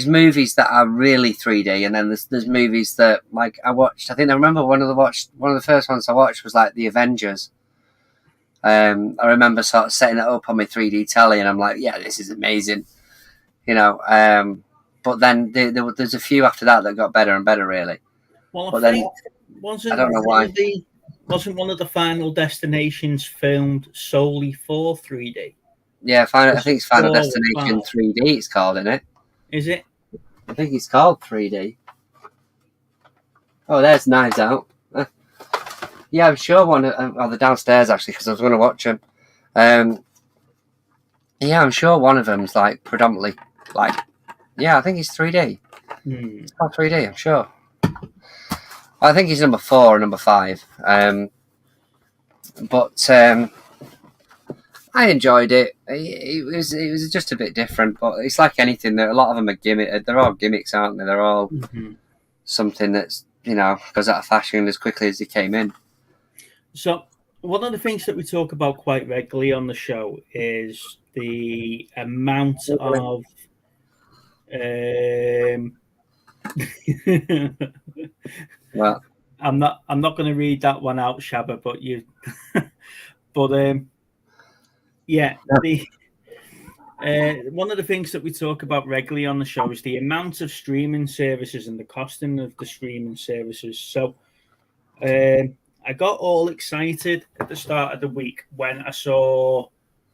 movies that are really 3D, and then there's movies that, like, I watched. I think I remember one of the first ones I watched was like The Avengers. I remember sort of setting it up on my 3D telly, and I'm like, yeah, this is amazing, you know. But then there's a few after that got better and better, really. Well, but then I don't know why. Wasn't one of the Final Destinations filmed solely for 3D? Yeah, I think it's Final Destination 3D. It's called, isn't it? Is it? I think it's called 3D. Oh, there's Knives Out. Yeah, I'm sure one. They're downstairs actually because I was going to watch them. Yeah, I'm sure one of them's like predominantly like. Yeah, I think it's 3D. It's called 3D. I'm sure. I think he's number 4 or number 5. But I enjoyed it. It was just a bit different, but it's like anything. A lot of them are gimmick. They're all gimmicks, aren't they? They're all something that's, you know, goes out of fashion as quickly as they came in. So one of the things that we talk about quite regularly on the show is the amount of Well, I'm not going to read that one out, Shabba, but you. But yeah, one of the things that we talk about regularly on the show is the amount of streaming services and the costing of the streaming services. So I got all excited at the start of the week when I saw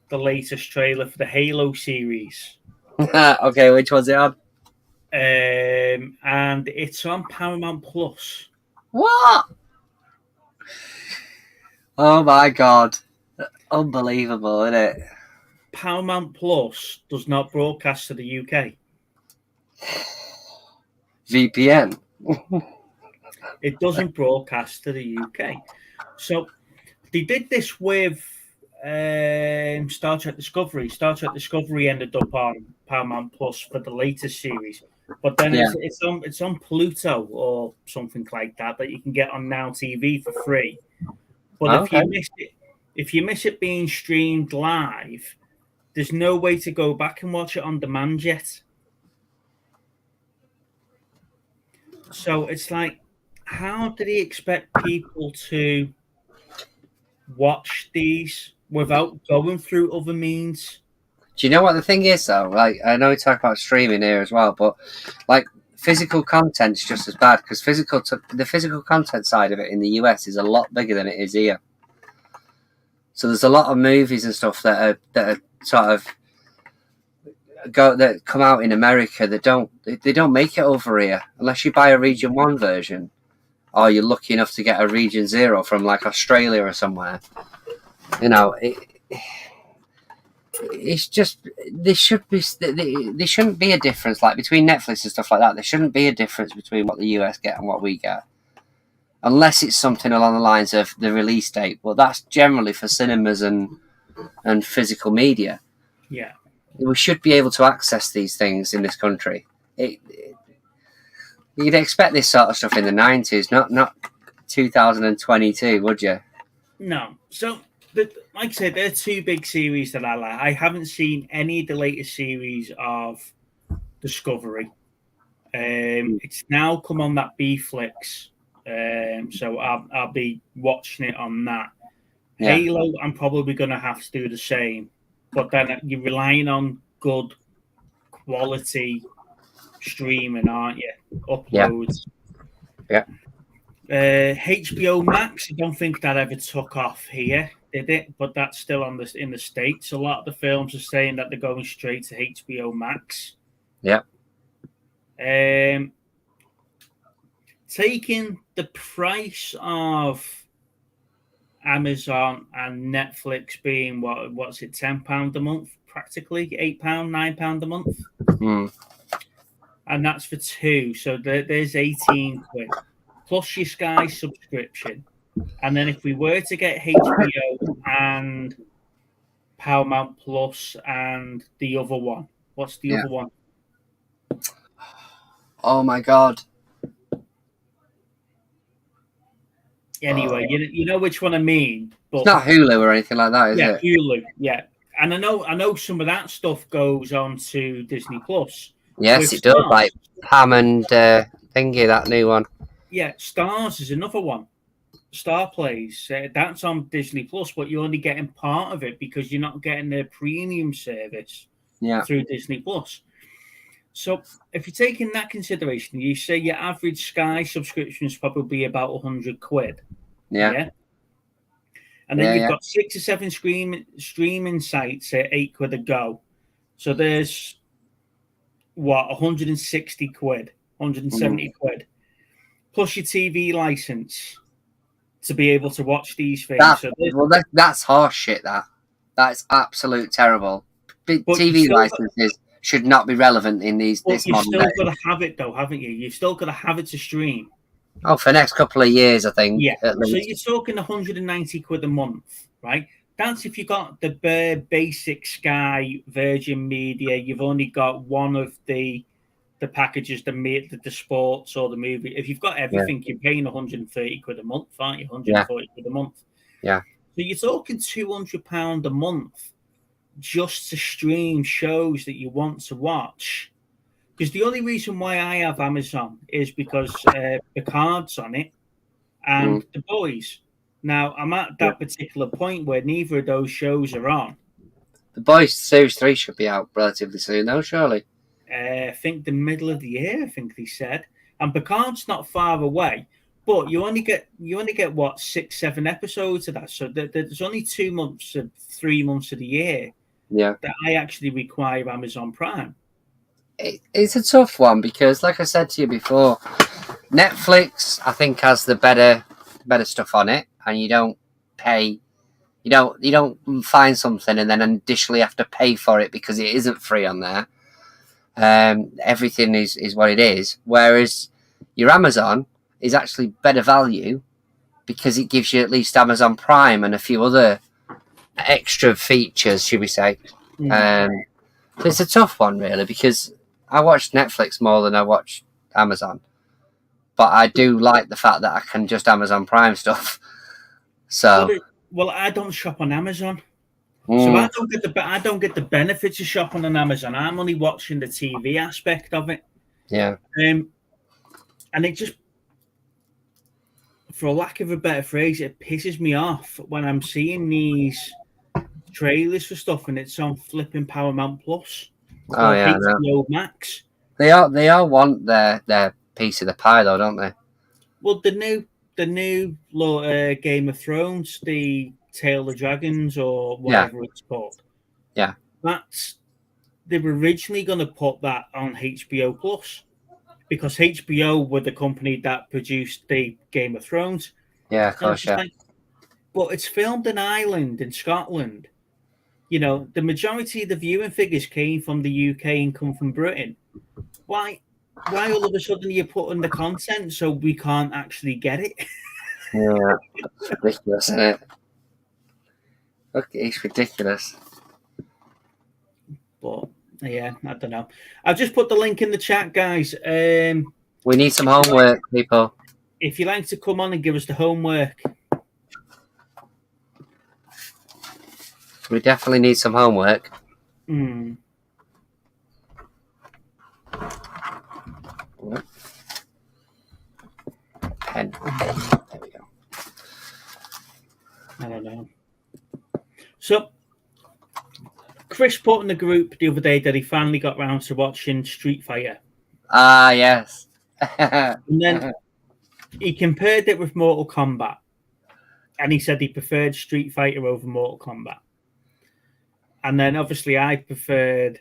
the latest trailer for the Halo series. okay, which one's it on? And it's on Paramount Plus. What? Oh my god. Unbelievable, isn't it? Paramount Plus does not broadcast to the UK. VPN. It doesn't broadcast to the UK. So they did this with Star Trek Discovery. Star Trek Discovery ended up on Paramount Plus for the latest series. But then it's on Pluto or something like that you can get on Now TV for free. But if you miss it being streamed live, there's no way to go back and watch it on demand yet. So it's like, how did he expect people to watch these without going through other means? Do you know what the thing is, though? Like, I know we talk about streaming here as well, but like physical content's just as bad because the physical content side of it in the US is a lot bigger than it is here. So there's a lot of movies and stuff that are sort of that come out in America that don't make it over here unless you buy a Region 1 version, or you're lucky enough to get a Region 0 from like Australia or somewhere. You know, it's just there shouldn't be a difference like between Netflix and stuff like that. There shouldn't be a difference between what the US get and what we get, unless it's something along the lines of the release date. Well, that's generally for cinemas and physical media. Yeah, we should be able to access these things in this country. You'd expect this sort of stuff in the 90s, not 2022, would you? No. So like I said, there are two big series that I like. I haven't seen any of the latest series of Discovery. It's now come on that B-Flix, so I'll be watching it on that. Yeah. Halo, I'm probably going to have to do the same, but then you're relying on good quality streaming, aren't you? Uploads. Yeah. HBO Max, I don't think that ever took off here, did it? But that's still in the States. A lot of the films are saying that they're going straight to HBO Max. Yeah. Taking the price of Amazon and Netflix being what's it, £10 a month, practically £8, £9 a month, and that's for two. So there's 18 quid plus your Sky subscription, and then if we were to get HBO and Paramount Plus and the other one, what's the other one? Oh my god. Anyway, you know which one I mean. But It's not Hulu or anything like that, is it? Hulu. Yeah, and I know some of that stuff goes on to Disney Plus. Yes, it does. Like Pam and Thingy, that new one. Yeah, Stars is another one. Star Plays, that's on Disney Plus, but you're only getting part of it because you're not getting their premium service through Disney Plus. So if you're taking that consideration, you say your average Sky subscription is probably about 100 quid. Yeah. And then you've got 6 or 7 streaming sites at 8 quid a go. So there's 160 quid, 170 quid. Plus your TV license to be able to watch these things. That's horse shit, that's absolute terrible. TV licenses should not be relevant in this modern day. You've still got to have it, though, haven't you? You've still got to have it to stream. Oh, for the next couple of years, I think. Yeah. So you're talking 190 quid a month, right? That's if you got the bare basic Sky Virgin Media. You've only got one of the packages, the sports or the movie. If you've got everything, you're paying 130 quid a month, aren't you? 140 quid a month. Yeah. So you're talking £200 a month just to stream shows that you want to watch. Because the only reason why I have Amazon is because Picard's on it and The Boys. Now, I'm at that particular point where neither of those shows are on. The Boys Series 3 should be out relatively soon, though, surely. I think the middle of the year, I think they said. And Picard's not far away. But you only get 6-7 episodes of that. So there's only 2 months or 3 months of the year that I actually require Amazon Prime. It's a tough one because, like I said to you before, Netflix I think has the better stuff on it, and you don't pay. You don't find something and then additionally have to pay for it because it isn't free on there. Everything is what it is. Whereas your Amazon is actually better value because it gives you at least Amazon Prime and a few other extra features, should we say. So it's a tough one, really, because I watch Netflix more than I watch Amazon. But I do like the fact that I can just Amazon Prime stuff. So... Well, I don't shop on Amazon. So I don't get the benefits of shopping on Amazon. I'm only watching the TV aspect of it. Yeah. And it just, for lack of a better phrase, it pisses me off when I'm seeing these trailers for stuff and it's on flipping Paramount Plus. Oh yeah, HBO Max. They all want their piece of the pie, though, don't they? Well, the new Game of Thrones, the Tale of Dragons or whatever it's called. Yeah. They were originally going to put that on HBO Plus because HBO were the company that produced the Game of Thrones. Yeah, of course, yeah. But it's filmed in Ireland, in Scotland. You know, the majority of the viewing figures came from the UK and come from Britain. Why all of a sudden you're putting the content so we can't actually get it? Yeah, it's ridiculous, isn't it? Look, it's ridiculous. But yeah, I don't know. I've just put the link in the chat, guys. We need some homework, people. If you like to come on and give us the homework. We definitely need some homework. Hmm. Pen. There we go. I don't know. So, Chris put in the group the other day that he finally got round to watching Street Fighter. Ah, yes. And then he compared it with Mortal Kombat. And he said he preferred Street Fighter over Mortal Kombat. And then obviously I preferred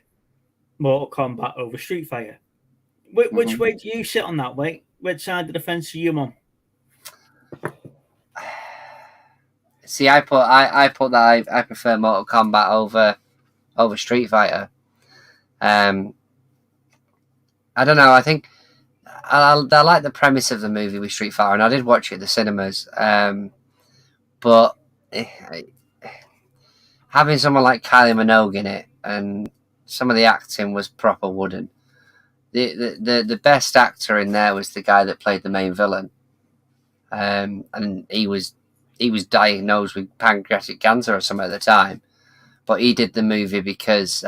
Mortal Kombat over Street Fighter. Which way do you sit on that way? Which side of the fence are you on? See, I put that I prefer Mortal Kombat over Street Fighter. I don't know. I think I like the premise of the movie with Street Fighter, and I did watch it at the cinemas. But having someone like Kylie Minogue in it, and some of the acting was proper wooden. The best actor in there was the guy that played the main villain, and he was diagnosed with pancreatic cancer or something at the time, but he did the movie because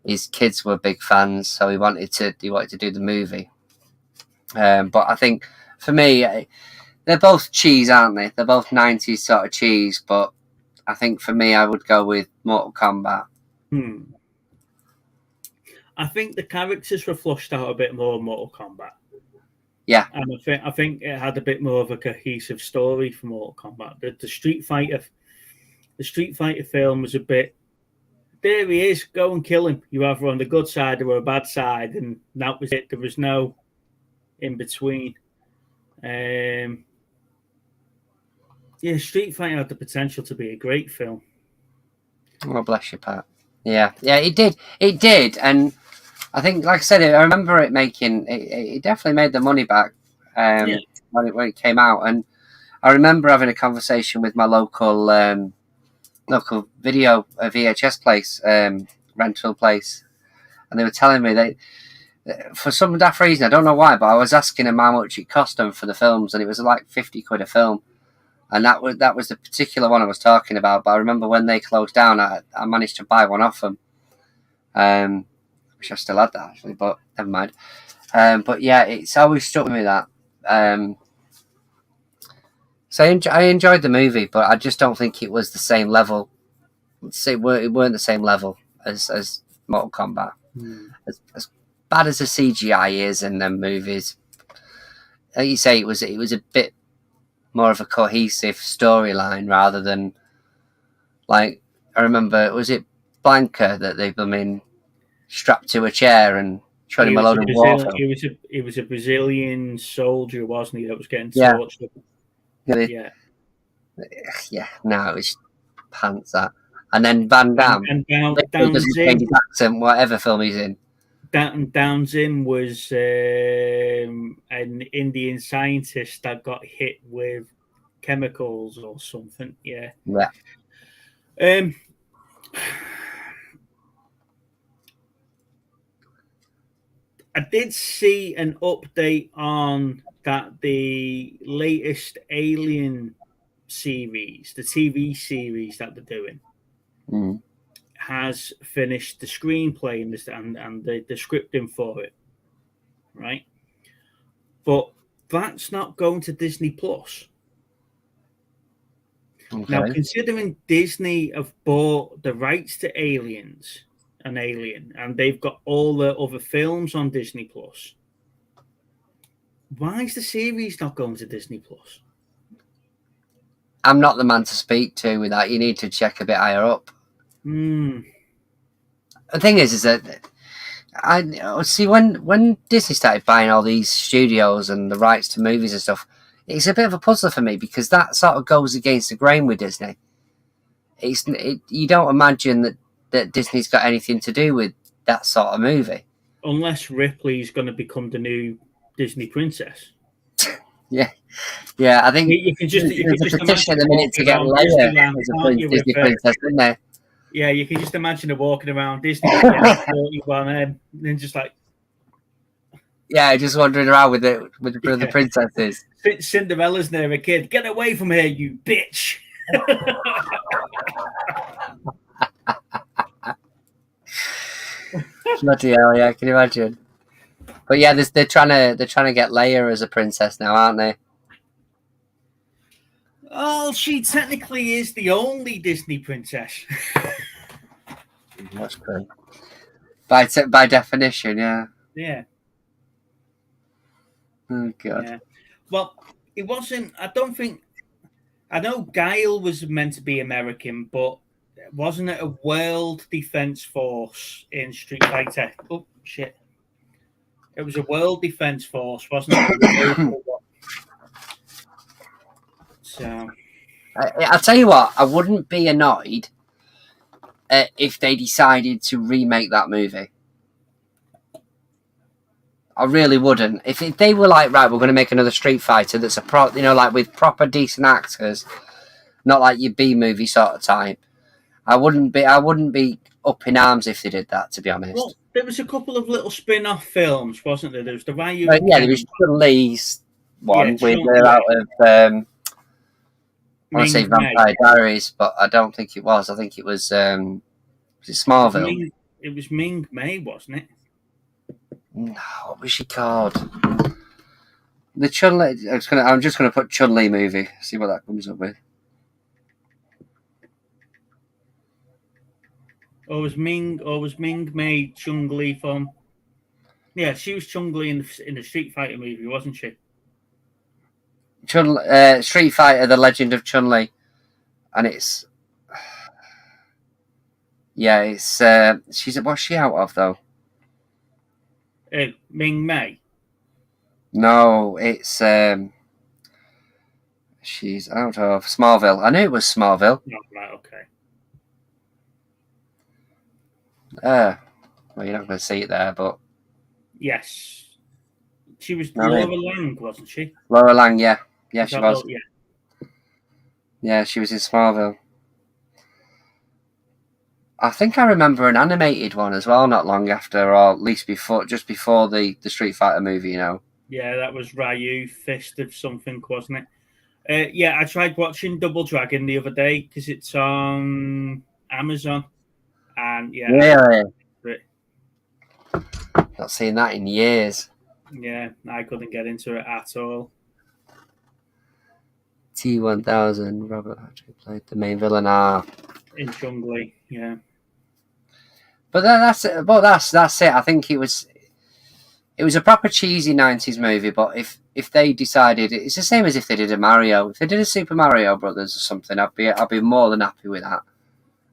his kids were big fans, so he wanted to do the movie. But I think for me, they're both cheese, aren't they? They're both 90s sort of cheese, but I think for me, I would go with Mortal Kombat. I think the characters were flushed out a bit more in Mortal Kombat. Yeah. And I think it had a bit more of a cohesive story for Mortal Kombat. The Street Fighter film was a bit, there he is, go and kill him. You're either on the good side or a bad side, and that was it. There was no in between. Street Fighter had the potential to be a great film. Oh, bless you, Pat. Yeah, it did, and I think, like I said, I remember it making it definitely made the money back when it came out, and I remember having a conversation with my local video VHS place, rental place, and they were telling me that for some daft reason, I don't know why, but I was asking them how much it cost them for the films, and it was like £50 a film. And that was the particular one I was talking about. But I remember when they closed down, I managed to buy one off them. Wish I still had that, actually, but never mind. But yeah, it's always stuck with me that. So I enjoyed the movie, but I just don't think it was the same level. It weren't the same level as Mortal Kombat. As bad as the CGI is in them movies, like you say, it was a bit more of a cohesive storyline rather than, like, I remember, was it Blanca that they strapped to a chair and showed him a load of water? He was a Brazilian soldier, wasn't he, that was getting tortured? Yeah. No, it was pants that. And then Van Damme. And Down Zim, his accent, whatever film he's in. Down Zim was an Indian scientist that got hit with chemicals or something. Yeah. I did see an update on that the latest Alien series, the TV series that they're doing, has finished the screenplay and the scripting for it, right? But that's not going to Disney Plus. Okay. Now, considering Disney have bought the rights to Aliens and Alien, and they've got all the other films on Disney Plus, why is the series not going to Disney Plus? I'm not the man to speak to with that. You need to check a bit higher up. The thing is that I see when Disney started buying all these studios and the rights to movies and stuff, it's a bit of a puzzler for me because that sort of goes against the grain with Disney. You don't imagine that Disney's got anything to do with that sort of movie, unless Ripley's going to become the new Disney princess. Yeah. I think you can just petition at the minute to get Leia as a Disney princess, isn't there? Yeah, you can just imagine her walking around Disney and then just like, yeah, just wandering around with the princesses. Cinderella's near a kid. Get away from here, you bitch! Bloody hell, yeah, can you imagine? But yeah, they're trying to get Leia as a princess now, aren't they? Oh, she technically is the only Disney princess. That's great. By definition, yeah. Yeah. Oh god. Yeah. Well, it wasn't. I don't think. I know Guile was meant to be American, but wasn't it a World Defense Force in Street Fighter? Oh shit! It was a World Defense Force, wasn't it? So I'll tell you what, I wouldn't be annoyed if they decided to remake that movie. I really wouldn't. If they were like, right, we're going to make another Street Fighter that's like with proper decent actors, not like your B movie sort of type. I wouldn't be up in arms if they did that. To be honest. well, there was a couple of little spin-off films, wasn't there? There was the Ryu. Yeah, there was Chun-Li's one Yeah, with Chun-Li. out of I want to say Ming Mei. Vampire Diaries, but I don't think it was. I think it was it Smallville? It was Ming Mei, wasn't it? No, what was she called? The Chun-Li. I'm just gonna put Chun-Li movie. See what that comes up with. Or was Ming Mei Chung-Li from? Yeah, she was Chung-Li in the Street Fighter movie, wasn't she? Street Fighter: The Legend of Chun-Li, and it's what's she out of though? Ming Mei. No, it's she's out of Smallville. I knew it was Smallville. No, right, okay. Well, you're not going to see it there, but Yes, she was No, Laura Lang, wasn't she? Laura Lang, yeah, Is she that was. Yeah. Yeah, she was in Smallville. I think I remember an animated one as well, not long after, or at least just before the Street Fighter movie. You know. Yeah, that was Ryu, Fist of something, wasn't it? Yeah, I tried watching Double Dragon the other day because it's on Amazon, and yeah, Really? Right. Not seen that in years. Yeah, I couldn't get into it at all. T-1000. Robert actually played the main villain. In Chung-Li, yeah. But that's it. But that's it. I think it was a proper cheesy '90s movie. But if they decided, it's the same as if they did a Mario. If they did a Super Mario Brothers or something, I'd be more than happy with that.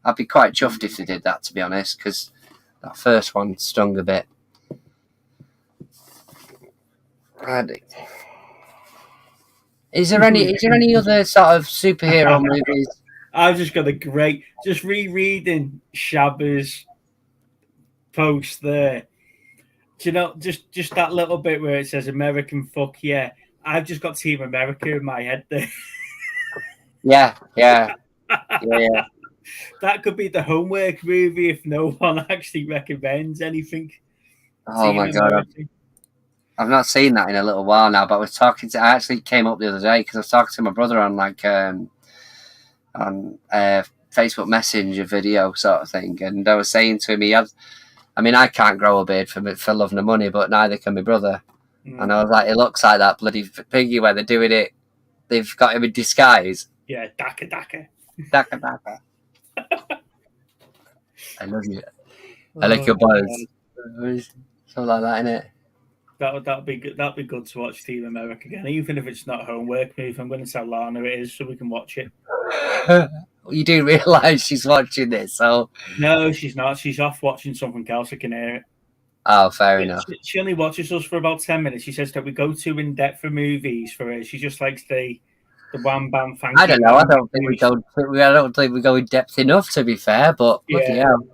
I'd be quite chuffed if they did that, to be honest, because that first one stung a bit. Is there any other sort of superhero movies? I've just got just rereading Shabba's post there. Do you know, just that little bit where it says American fuck yeah. I've just got Team America in my head there. Yeah. That could be the homework movie if no one actually recommends anything. Oh Team my god, America. I've not seen that in a little while now. But I actually came up the other day because I was talking to my brother on Facebook Messenger video sort of thing, and I was saying to him, I can't grow a beard for love nor money, but neither can my brother. And I was like, it looks like that bloody piggy where they're doing it. They've got him in disguise. Yeah, Daka. Daka. I love you. I like your buzz. Something like that, innit? That'd be good. That'd be good to watch Team America again, even if it's not a homework movie. I'm going to tell Lana it is so we can watch it. You do realise she's watching this, so No, she's not. She's off watching something else. I can hear it. oh, fair enough. She only watches us for about 10 minutes. She says that we go too in depth for movies for her. She just likes the wham bam. I don't know. I don't think we go in depth enough, to be fair. But bloody hell.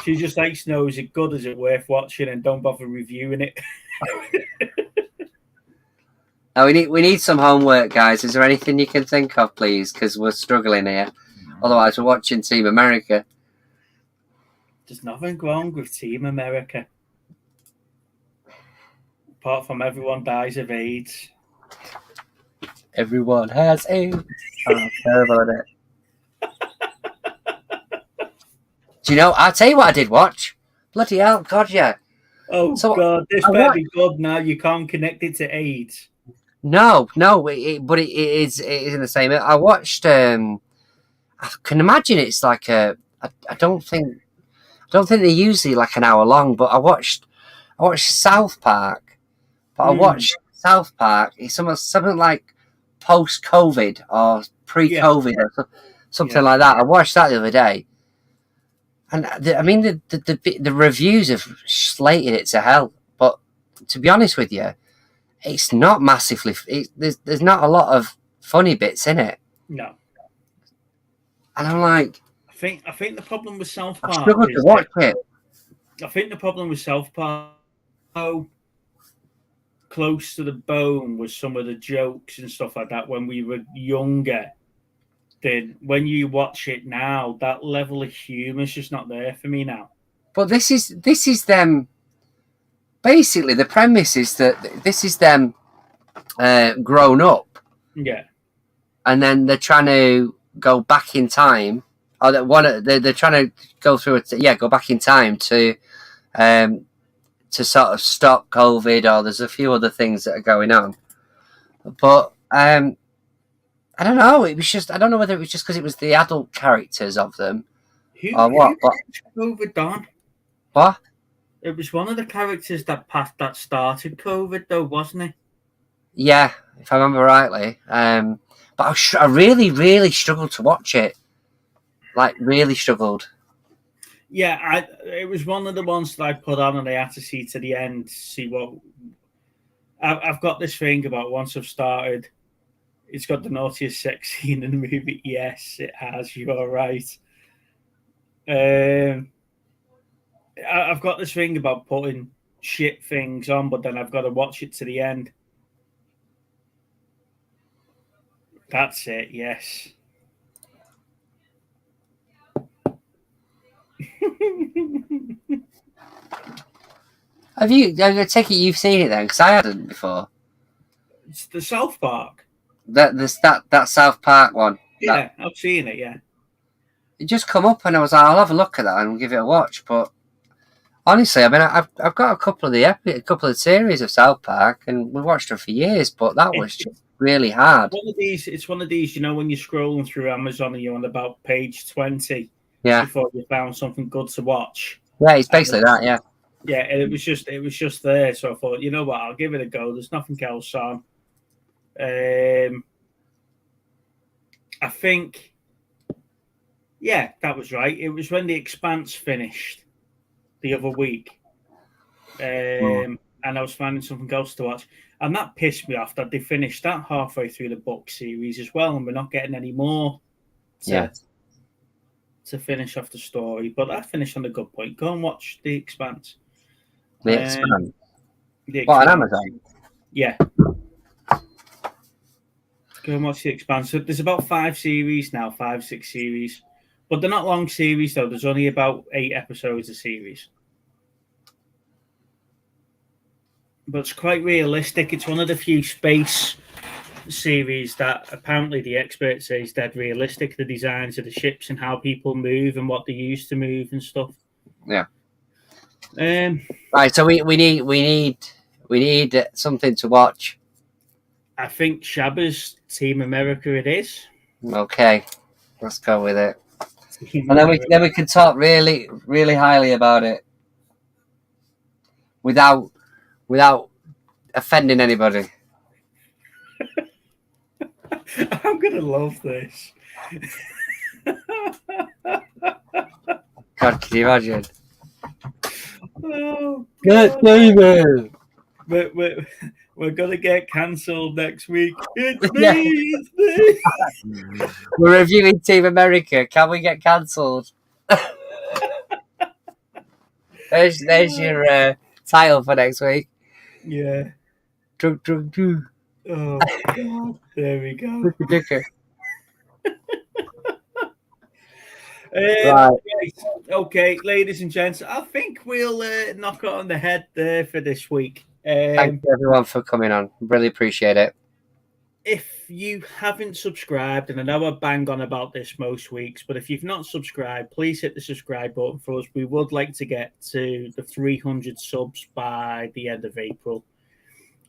She just likes to know, is it good? Is it worth watching? And don't bother reviewing it. Now we need some homework, guys. Is there anything you can think of, please? Because we're struggling here. Otherwise, we're watching Team America. There's nothing wrong with Team America. Apart from everyone dies of AIDS. Everyone has AIDS. Oh, terrible, isn't it? Do you know? I'll tell you what I did watch. Bloody hell, God, yeah. Oh So, God, this I better wa- be good now. You can't connect it to AIDS. No, but it is in the same. I watched. I can imagine it's like I don't think they're usually like an hour long. But I watched South Park. But I watched South Park. It's something like post COVID or pre COVID or something like that. I watched that the other day, and I mean the reviews have slated it to hell. But to be honest with you, it's not massively. There's not a lot of funny bits in it, No, and I'm like, I think the problem with South I Park struggled to is watch it. I think the problem with South Park, how close to the bone was some of the jokes and stuff like that when we were younger. Then when you watch it now, that level of humour is just not there for me now. But this is them. Basically, the premise is that this is them grown up, Yeah, and then they're trying to go back in time, or they're trying to go back in time to sort of stop COVID, or there's a few other things that are going on. But I don't know. It was just I don't know whether it was just because it was the adult characters of them who or what. But COVID Don? what? It was one of the characters that started COVID, though, wasn't it? Yeah, if I remember rightly. But I really, really struggled to watch it. Like, really struggled. Yeah, it was one of the ones that I put on and I had to see to the end, see what. I've got this thing about once I've started, it's got the naughtiest sex scene in the movie. Yes, it has. You're right. I've got this thing about putting shit things on, but then I've got to watch it to the end. That's it, yes. I take it you've seen it then, because I hadn't before. It's the South Park. That South Park one. Yeah, I've seen it, yeah. It just come up and I was like, I'll have a look at that and give it a watch. But honestly, I mean, I've got a couple of series of South Park, and we watched them for years. But that was just really hard. It's one of these, you know, when you're scrolling through Amazon and you're on about page 20 Yeah, before you found something good to watch. yeah, it's basically that. Yeah, Yeah, and it was just there. So I thought, you know what, I'll give it a go. There's nothing else on. I think, yeah, that was right. It was when The Expanse finished the other week, and I was finding something else to watch, and that pissed me off that they finished that halfway through the book series as well, and we're not getting any more. To finish off the story, but that finished on a good point. Go and watch The Expanse. The Expanse. The What, on Expanse. Amazon? Yeah. Go and watch The Expanse. So there's about 6 series, but they're not long series though. There's only about 8 episodes a series, but it's quite realistic. It's one of the few space series that apparently the experts say is dead realistic. The designs of the ships and how people move and what they use to move and stuff. Yeah. Right. So we need something to watch. I think Shabba's Team America. It is. Okay, let's go with it. And then we can talk really, really highly about it without offending anybody. I'm gonna love this. God, can you imagine? Oh, Good, God. David. We're gonna get cancelled next week. It's me. Yeah. It's me. We're reviewing Team America. Can we get cancelled? there's your title for next week. Yeah. Drug. Oh God. There we go. Dicker. Right. Right. Okay, ladies and gents, I think we'll knock it on the head there for this week. Thank you everyone for coming on. Really appreciate it. if you haven't subscribed, and I know I bang on about this most weeks, but if you've not subscribed, please hit the subscribe button for us. We would like to get to the 300 subs by the end of April.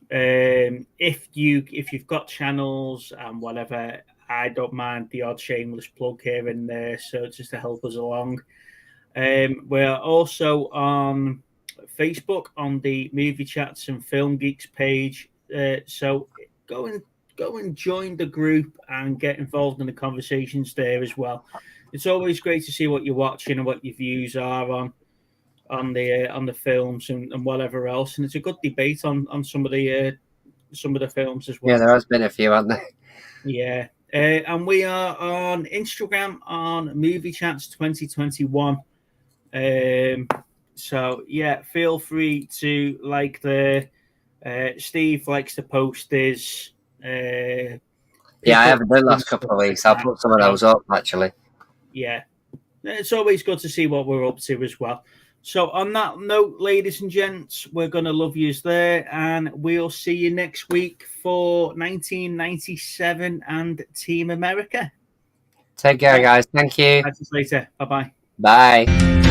If you've got channels and whatever, I don't mind the odd shameless plug here and there, so just to help us along. We're also on Facebook on the Movie Chats and Film Geeks page, so go and join the group and get involved in the conversations there as well. It's always great to see what you're watching and what your views are on the films and whatever else, and it's a good debate on some of the films as well. Yeah, there has been a few, hasn't there? Yeah. And we are on Instagram on Movie Chats 2021. So yeah, feel free to like Steve likes to post his. Yeah, I haven't done the last couple of weeks. I'll put some of those up actually. Yeah, it's always good to see what we're up to as well. So on that note, ladies and gents, we're gonna love yous there, and we'll see you next week for 1997 and Team America. Take care, guys. Thank you. Catch us later. Bye-bye. Bye.